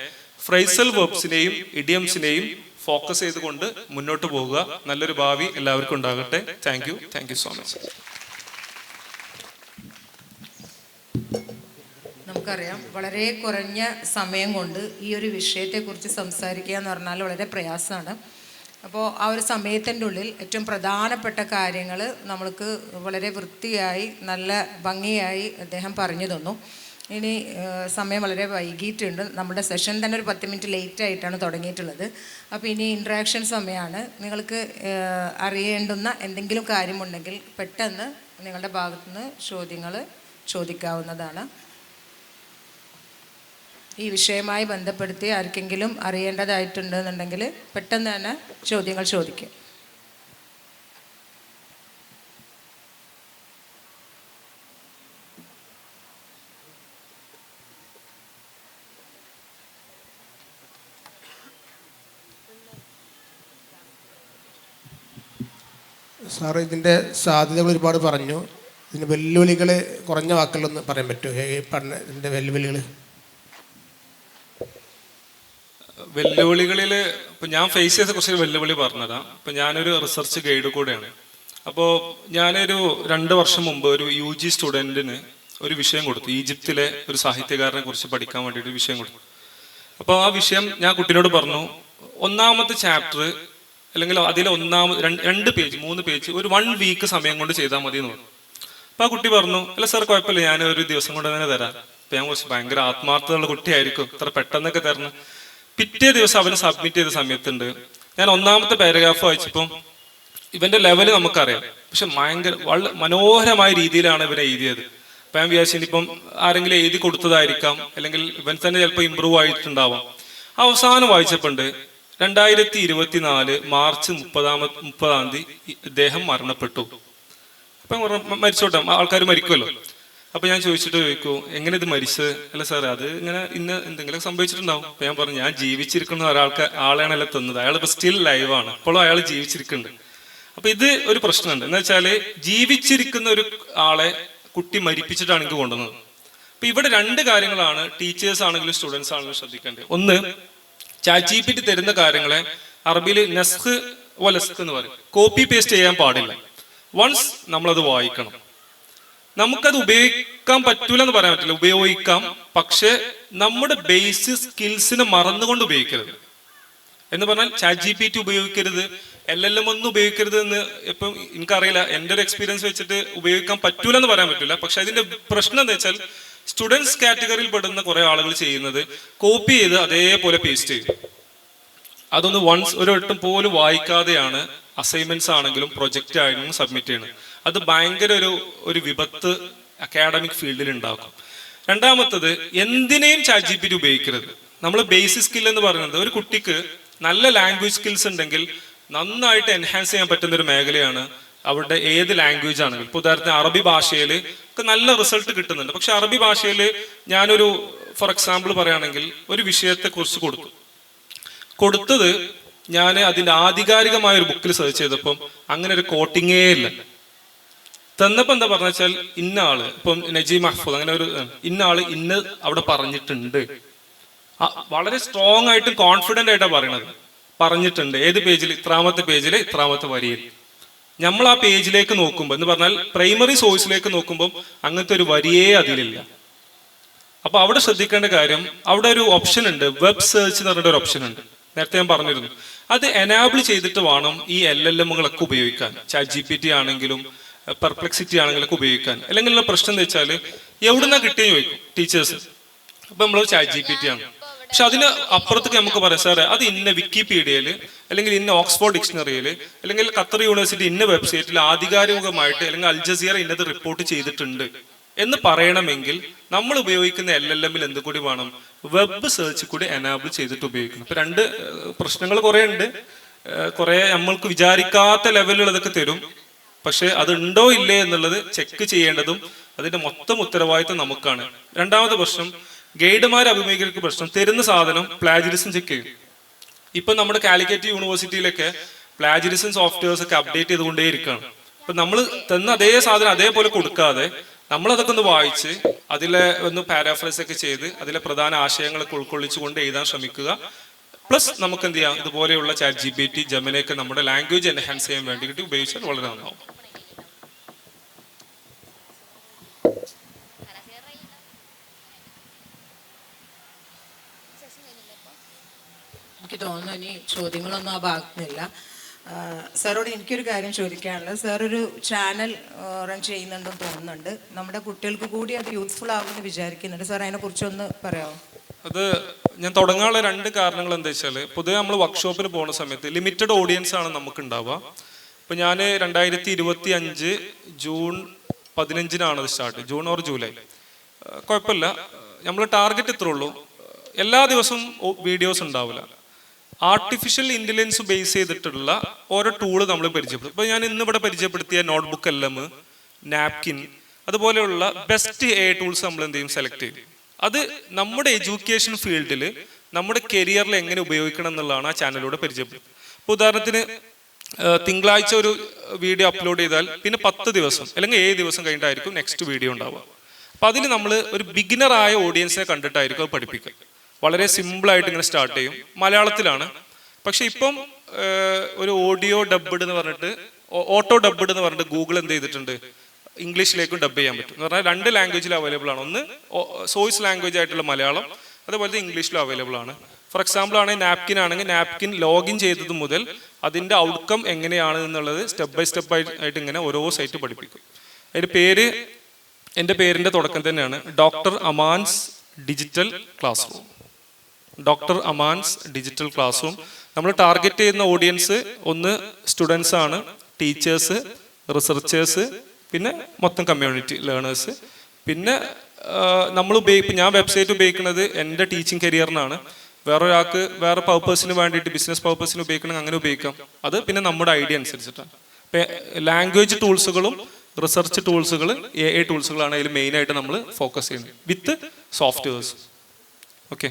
ഫ്രൈസൽ വെർബ്സിനെയും ഇഡിയംസിനെയും ഫോക്കസ് ചെയ്തുകൊണ്ട് മുന്നോട്ട് പോകുക. നല്ലൊരു ഭാവി എല്ലാവർക്കും ഉണ്ടാകട്ടെ. Thank you so much. നമുക്കറിയാം, വളരെ കുറഞ്ഞ സമയം കൊണ്ട് ഈ ഒരു വിഷയത്തെക്കുറിച്ച് സംസാരിക്കുക എന്ന് പറഞ്ഞാൽ വളരെ പ്രയാസമാണ്. അപ്പോൾ ആ ഒരു സമയത്തിൻ്റെ ഉള്ളിൽ ഏറ്റവും പ്രധാനപ്പെട്ട കാര്യങ്ങൾ നമ്മൾക്ക് വളരെ വൃത്തിയായി നല്ല ഭംഗിയായി അദ്ദേഹം പറഞ്ഞു തന്നു. ഇനി സമയം വളരെ വൈകിയിട്ടുണ്ട്. നമ്മുടെ സെഷൻ തന്നെ ഒരു 10 മിനിറ്റ് ലേറ്റ് ആയിട്ടാണ് തുടങ്ങിയിട്ടുള്ളത്. അപ്പോൾ ഇനി ഇൻട്രാക്ഷൻ സമയമാണ്. നിങ്ങൾക്ക് അറിയേണ്ടുന്ന എന്തെങ്കിലും കാര്യമുണ്ടെങ്കിൽ പെട്ടെന്ന് നിങ്ങളുടെ ഭാഗത്തുനിന്ന് ചോദ്യങ്ങൾ ചോദിക്കാവുന്നതാണ്. ഈ വിഷയവുമായി ബന്ധപ്പെടുത്തി ആർക്കെങ്കിലും അറിയേണ്ടതായിട്ടുണ്ടെന്നുണ്ടെങ്കിൽ പെട്ടെന്ന് തന്നെ ചോദ്യങ്ങൾ ചോദിക്കും. സാറ് ഇതിൻ്റെ സാധ്യതകൾ ഒരുപാട് പറഞ്ഞു. ഇതിൻ്റെ വെല്ലുവിളികൾ കുറഞ്ഞ വാക്കുകളൊന്ന് പറയാൻ പറ്റുമോ ഈ പഠനത്തിൻ്റെ വെല്ലുവിളികൾ? വെല്ലുവിളികളിൽ ഇപ്പം ഞാൻ ഫേസ് ചെയ്ത കുറച്ച് വെല്ലുവിളി പറഞ്ഞുതരാം. ഇപ്പം ഞാനൊരു റിസർച്ച് ഗൈഡ് കൂടെയാണ്. അപ്പോൾ ഞാനൊരു 2 വർഷം മുമ്പ് ഒരു UG സ്റ്റുഡൻറ്റിന് ഒരു വിഷയം കൊടുത്തു. ഈജിപ്തിലെ ഒരു സാഹിത്യകാരനെ കുറിച്ച് പഠിക്കാൻ വേണ്ടിയിട്ട് വിഷയം കൊടുത്തു. അപ്പോൾ ആ വിഷയം ഞാൻ കുട്ടീനോട് പറഞ്ഞു, ഒന്നാമത്തെ ചാപ്റ്റർ അല്ലെങ്കിൽ അതിലെ 2 പേജ് 3 പേജ് ഒരു 1 വീക്ക് സമയം കൊണ്ട് ചെയ്താൽ മതി എന്ന് പറഞ്ഞു. അപ്പോൾ ആ കുട്ടി പറഞ്ഞു, അല്ല സാർ കുഴപ്പമില്ല, ഞാൻ ഒരു ദിവസം കൊണ്ട് തന്നെ തരാം. അപ്പം ഞാൻ കുറച്ച് ഭയങ്കര ആത്മാർത്ഥതയുള്ള കുട്ടിയായിരിക്കും, ഇത്ര പെട്ടെന്നൊക്കെ തരണം. പിറ്റേ ദിവസം അവന് സബ്മിറ്റ് ചെയ്ത സമയത്തുണ്ട്, ഞാൻ 1ാമത്തെ പാരഗ്രാഫ് വായിച്ചപ്പോൾ ഇവന്റെ ലെവല് നമുക്കറിയാം, പക്ഷെ വളരെ മനോഹരമായ രീതിയിലാണ് ഇവനെ എഴുതിയത്. അപ്പം ഞാൻ വിചാരിച്ചു ഇനിയിപ്പം ആരെങ്കിലും എഴുതി കൊടുത്തതായിരിക്കാം, അല്ലെങ്കിൽ ഇവൻ തന്നെ ചിലപ്പോൾ ഇമ്പ്രൂവ് ആയിട്ടുണ്ടാവാം. അവസാനം വായിച്ചപ്പോണ്ട് 2024 മാർച്ച് 30-ാം തീയതി ഇദ്ദേഹം മരണപ്പെട്ടു. അപ്പം മരിച്ചോട്ടെ, ആൾക്കാർ മരിക്കുമല്ലോ. അപ്പൊ ഞാൻ ചോദിക്കൂ എങ്ങനെ ഇത് മരിച്ചത്? അല്ല സാർ അത് ഇങ്ങനെ ഇന്ന് എന്തെങ്കിലും സംഭവിച്ചിട്ടുണ്ടാവും. അപ്പൊ ഞാൻ പറഞ്ഞു, ഞാൻ ജീവിച്ചിരിക്കുന്ന ആളെയാണല്ലോ തന്നത്, അയാൾ ഇപ്പൊ സ്റ്റിൽ ലൈവാണ്, ഇപ്പോഴും അയാൾ ജീവിച്ചിരിക്കുന്നുണ്ട്. അപ്പൊ ഇത് ഒരു പ്രശ്നമുണ്ട്, എന്ന് വെച്ചാല് ജീവിച്ചിരിക്കുന്ന ഒരു ആളെ കുട്ടി മരിപ്പിച്ചിട്ടാണ് എനിക്ക് കൊണ്ടുവന്നത്. അപ്പൊ ഇവിടെ 2 കാര്യങ്ങളാണ് ടീച്ചേഴ്സ് ആണെങ്കിലും സ്റ്റുഡൻസ് ആണെങ്കിലും ശ്രദ്ധിക്കേണ്ടത്. ഒന്ന്, ChatGPT തരുന്ന കാര്യങ്ങളെ അറബിയിൽ നസ്ഖ് വലസ്ഖ് എന്ന് പറയും, കോപ്പി പേസ്റ്റ് ചെയ്യാൻ പാടില്ല. വൺസ് നമ്മളത് വായിക്കണം. നമുക്കത് ഉപയോഗിക്കാൻ പറ്റൂല എന്ന് പറയാൻ പറ്റില്ല, ഉപയോഗിക്കാം, പക്ഷെ നമ്മുടെ ബേസിക് സ്കിൽസിനെ മറന്നുകൊണ്ട് ഉപയോഗിക്കരുത്. എന്ന് പറഞ്ഞാൽ ChatGPT ഉപയോഗിക്കരുത്, LLM ഒന്നും ഉപയോഗിക്കരുത് എന്ന് ഇപ്പം എനിക്കറിയില്ല, എൻ്റെ ഒരു എക്സ്പീരിയൻസ് വെച്ചിട്ട് ഉപയോഗിക്കാൻ പറ്റൂല എന്ന് പറയാൻ പറ്റില്ല. പക്ഷെ അതിന്റെ പ്രശ്നം എന്താ വെച്ചാൽ സ്റ്റുഡൻസ് കാറ്റഗറിയിൽ പെടുന്ന കുറെ ആളുകൾ ചെയ്യുന്നത് കോപ്പി ചെയ്ത് അതേപോലെ പേസ്റ്റ് ചെയ്യും. അതൊന്ന് വൺസ് ഒരു വട്ടം പോലും വായിക്കാതെയാണ് അസൈൻമെന്റ്സ് ആണെങ്കിലും പ്രൊജക്റ്റ് ആണെങ്കിലും സബ്മിറ്റ് ചെയ്യുന്നത്. അത് ഭയങ്കര ഒരു വിപത്ത് അക്കാഡമിക് ഫീൽഡിൽ ഉണ്ടാക്കും. രണ്ടാമത്തത്, എന്തിനേയും ChatGPT ഉപയോഗിക്കരുത്. നമ്മൾ ബേസിക് സ്കിൽ എന്ന് പറയുന്നത് ഒരു കുട്ടിക്ക് നല്ല ലാംഗ്വേജ് സ്കിൽസ് ഉണ്ടെങ്കിൽ നന്നായിട്ട് എൻഹാൻസ് ചെയ്യാൻ പറ്റുന്ന ഒരു മേഖലയാണ് അവരുടെ ഏത് ലാംഗ്വേജ് ആണെങ്കിലും. ഇപ്പോൾ ഉദാഹരണത്തിന് അറബി ഭാഷയിൽ ഒക്കെ നല്ല റിസൾട്ട് കിട്ടുന്നുണ്ട്. പക്ഷെ അറബി ഭാഷയിൽ ഞാനൊരു ഫോർ എക്സാമ്പിൾ പറയുകയാണെങ്കിൽ ഒരു വിഷയത്തെ കുറിച്ച് കൊടുത്തത് ഞാൻ അതിന്റെ ആധികാരികമായ ഒരു ബുക്കിൽ സെർച്ച് ചെയ്തപ്പം അങ്ങനെ ഒരു കോട്ടിങ്ങേ ഇല്ല. തന്നപ്പോ എന്താ പറഞ്ഞ വെച്ചാൽ ഇന്ന ആള്, ഇപ്പം നജീബ് മഹ്ഫൂദ് അങ്ങനെ ഒരു ഇന്ന ആള് ഇന്ന് അവിടെ പറഞ്ഞിട്ടുണ്ട്, വളരെ സ്ട്രോങ് ആയിട്ടും കോൺഫിഡന്റ് ആയിട്ടാണ് പറഞ്ഞിട്ടുണ്ട്. ഏത് പേജിൽ? ഇത്രാമത്തെ പേജിൽ ഇത്രാമത്തെ വരിയിൽ. നമ്മൾ ആ പേജിലേക്ക് നോക്കുമ്പോൾ എന്ന് പറഞ്ഞാൽ പ്രൈമറി സോഴ്സിലേക്ക് നോക്കുമ്പോൾ അങ്ങനത്തെ ഒരു വരിയേ അതിലില്ല. അപ്പൊ അവിടെ ശ്രദ്ധിക്കേണ്ട കാര്യം, അവിടെ ഒരു ഓപ്ഷൻ ഉണ്ട്, വെബ് സെർച്ച് എന്ന് പറഞ്ഞിട്ട് ഒരു ഓപ്ഷൻ ഉണ്ട്, നേരത്തെ ഞാൻ പറഞ്ഞിരുന്നു. അത് എനാബിൾ ചെയ്തിട്ട് വേണം ഈ LLMകളൊക്കെ ഉപയോഗിക്കാൻ. ChatGPT ആണെങ്കിലും പെർപ്ലെക്സിറ്റി ആണെങ്കിലൊക്കെ ഉപയോഗിക്കാൻ. അല്ലെങ്കിൽ പ്രശ്നം എന്താ വെച്ചാൽ എവിടുന്നാ കിട്ടിയെന്ന് ചോദിക്കും ടീച്ചേഴ്സ്. അപ്പൊ നമ്മൾ ChatGPT ആണ്, പക്ഷെ അതിന് അപ്പുറത്തേക്ക് നമുക്ക് പറയാം, സാറേ അത് ഇന്ന വിക്കിപീഡിയയിൽ അല്ലെങ്കിൽ ഇന്ന ഓക്സ്ഫോർഡ് ഡിക്ഷണറിയിൽ അല്ലെങ്കിൽ ഖത്തർ യൂണിവേഴ്സിറ്റി ഇന്ന വെബ്സൈറ്റിൽ ആധികാരികമായിട്ട് അല്ലെങ്കിൽ അൽ ജസീറ ഇന്നത് റിപ്പോർട്ട് ചെയ്തിട്ടുണ്ട് എന്ന് പറയണമെങ്കിൽ നമ്മൾ ഉപയോഗിക്കുന്ന LLMൽ എന്ത് കൂടി വേണം? വെബ് സെർച്ച് കൂടി എനാബിൾ ചെയ്തിട്ട് ഉപയോഗിക്കണം. ഇപ്പൊ 2 പ്രശ്നങ്ങൾ കുറെ ഉണ്ട്. കുറെ നമ്മൾക്ക് വിചാരിക്കാത്ത ലെവലുള്ളതൊക്കെ തരും, പക്ഷെ അതുണ്ടോ ഇല്ലേ എന്നുള്ളത് ചെക്ക് ചെയ്യേണ്ടതും അതിന്റെ മൊത്തം ഉത്തരവാദിത്വം നമുക്കാണ്. രണ്ടാമത്തെ പ്രശ്നം, ഗൈഡുമാർ അഭിമുഖീകരിക്കുന്ന പ്രശ്നം, തരുന്ന സാധനം പ്ലാജിലിസം ചെക്ക് ചെയ്യും. ഇപ്പൊ നമ്മുടെ കാലിക്കറ്റ് യൂണിവേഴ്സിറ്റിയിലൊക്കെ പ്ലാജിലിസം സോഫ്റ്റ്വെയർസ് ഒക്കെ അപ്ഡേറ്റ് ചെയ്തുകൊണ്ടേയിരിക്കുകയാണ്. അപ്പൊ നമ്മൾ തന്ന അതേ സാധനം അതേപോലെ കൊടുക്കാതെ നമ്മൾ അതൊക്കെ ഒന്ന് വായിച്ച് അതിലെ ഒന്ന് പാരാഫ്രൈസ് ഒക്കെ ചെയ്ത് അതിലെ പ്രധാന ആശയങ്ങളൊക്കെ ഉൾക്കൊള്ളിച്ചുകൊണ്ട് എഴുതാൻ ശ്രമിക്കുക. പ്ലസ് നമുക്ക് എന്ത് ചെയ്യാം, ഇതുപോലെയുള്ള ChatGPT, ജെമിനിയൊക്കെ നമ്മുടെ ലാംഗ്വേജ് എൻഹാൻസ് ചെയ്യാൻ വേണ്ടിയിട്ട് ഉപയോഗിച്ചാൽ വളരെ നന്നാവും. എനിക്ക് തോന്നുന്നു ഇനി ചോദ്യങ്ങളൊന്നും ആ ഭാഗത്തുനിന്നില്ല. സാറോട് എനിക്കൊരു കാര്യം ചോദിക്കാനുള്ളത്, സാർ ഒരു ചാനൽ റൺ ചെയ്യുന്നുണ്ടെന്ന് തോന്നുന്നുണ്ട്, നമ്മുടെ കുട്ടികൾക്ക് കൂടി അത് യൂസ്ഫുൾ ആകുമെന്ന് വിചാരിക്കുന്നുണ്ട്. സാർ അതിനെക്കുറിച്ചൊന്ന് പറയാമോ? അത് ഞാൻ തുടങ്ങാനുള്ള 2 കാരണങ്ങൾ എന്താ വെച്ചാൽ, പൊതുവെ നമ്മൾ വർക്ക്ഷോപ്പിന് പോകുന്ന സമയത്ത് ലിമിറ്റഡ് ഓഡിയൻസ് ആണ് നമുക്ക് ഉണ്ടാവുക. ഇപ്പം ഞാൻ 2025 ജൂൺ 15-നാണ് അത് സ്റ്റാർട്ട്, ജൂൺ ഓർ ജൂലൈ, കുഴപ്പമില്ല. നമ്മൾ ടാർഗറ്റ് ഇത്രേ ഉള്ളൂ, എല്ലാ ദിവസവും വീഡിയോസ് ഉണ്ടാവില്ല. ആർട്ടിഫിഷ്യൽ ഇന്റലിജൻസ് ബേസ് ചെയ്തിട്ടുള്ള ഓരോ ടൂള് നമ്മൾ പരിചയപ്പെടുത്തും. ഇപ്പൊ ഞാൻ ഇന്നിവിടെ പരിചയപ്പെടുത്തിയ നോട്ട്ബുക്ക് LM, നാപ്കിൻ, അതുപോലെയുള്ള ബെസ്റ്റ് AI ടൂൾസ് നമ്മൾ എന്ത് ചെയ്യും, സെലക്ട് ചെയ്യും. അത് നമ്മുടെ എഡ്യൂക്കേഷൻ ഫീൽഡിൽ നമ്മുടെ കരിയറിൽ എങ്ങനെ ഉപയോഗിക്കണം എന്നുള്ളതാണ് ആ ചാനലിലൂടെ പരിചയപ്പെടുത്തുന്നത്. ഇപ്പൊ ഉദാഹരണത്തിന് തിങ്കളാഴ്ച ഒരു വീഡിയോ അപ്ലോഡ് ചെയ്താൽ പിന്നെ 10 ദിവസം അല്ലെങ്കിൽ 7 ദിവസം കഴിഞ്ഞിട്ടായിരിക്കും നെക്സ്റ്റ് വീഡിയോ ഉണ്ടാവുക. അപ്പം അതിന് നമ്മൾ ഒരു ബിഗിനറായ ഓഡിയൻസിനെ കണ്ടിട്ടായിരിക്കും അത് പഠിപ്പിക്കുക. വളരെ സിമ്പിളായിട്ട് ഇങ്ങനെ സ്റ്റാർട്ട് ചെയ്യും. മലയാളത്തിലാണ്. പക്ഷെ ഇപ്പം ഒരു ഓഡിയോ ഡബ്ബഡ് എന്ന് പറഞ്ഞിട്ട്, ഓട്ടോ ഡബ്ബഡ് എന്ന് പറഞ്ഞിട്ട് ഗൂഗിൾ എന്ത് ചെയ്തിട്ടുണ്ട്, ഇംഗ്ലീഷിലേക്കും ഡബ് ചെയ്യാൻ പറ്റും. എന്ന് പറഞ്ഞാൽ 2 ലാംഗ്വേജിൽ അവൈലബിൾ ആണ്. ഒന്ന് സോഴ്സ് ലാംഗ്വേജ് ആയിട്ടുള്ള മലയാളം, അതുപോലെ ഇംഗ്ലീഷിലും അവൈലബിൾ ആണ്. ഫോർ എക്സാമ്പിൾ ആണെങ്കിൽ നാപ്കിൻ ആണെങ്കിൽ നാപ്കിൻ ലോഗിൻ ചെയ്തത് മുതൽ അതിൻ്റെ ഔട്ട്കം എങ്ങനെയാണ് എന്നുള്ളത് സ്റ്റെപ്പ് ബൈ സ്റ്റെപ്പ് ആയിട്ട് ഇങ്ങനെ ഓരോ സൈറ്റ് പഠിപ്പിക്കും. അതിൻ്റെ പേര് എൻ്റെ പേരിൻ്റെ തുടക്കം തന്നെയാണ്, doctor Aman's digital classroom. Doctor Aman's digital classroom. നമ്മൾ ടാർഗറ്റ് ചെയ്യുന്ന ഓഡിയൻസ് ഒന്ന് സ്റ്റുഡൻസ് ആണ്, ടീച്ചേഴ്സ്, റിസർച്ചേഴ്സ്, പിന്നെ മൊത്തം കമ്മ്യൂണിറ്റി ലേണേഴ്സ്. പിന്നെ ഞാൻ വെബ്സൈറ്റ് ഉപയോഗിക്കുന്നത് എൻ്റെ ടീച്ചിങ് കരിയറിനാണ്. വേറൊരാൾക്ക് വേറെ പർപ്പസിന് വേണ്ടിയിട്ട് ബിസിനസ് പർപ്പസിന് ഉപയോഗിക്കണമെങ്കിൽ അങ്ങനെ ഉപയോഗിക്കാം. അത് പിന്നെ നമ്മുടെ ഐഡിയ അനുസരിച്ചിട്ടാണ്. ലാംഗ്വേജ് ടൂൾസുകളും റിസർച്ച് ടൂൾസുകൾ, AI ടൂൾസുകളാണ് അതിൽ മെയിനായിട്ട് നമ്മൾ ഫോക്കസ് ചെയ്യുന്നത് വിത്ത് സോഫ്റ്റ്വെയർസ്. ഓക്കെ.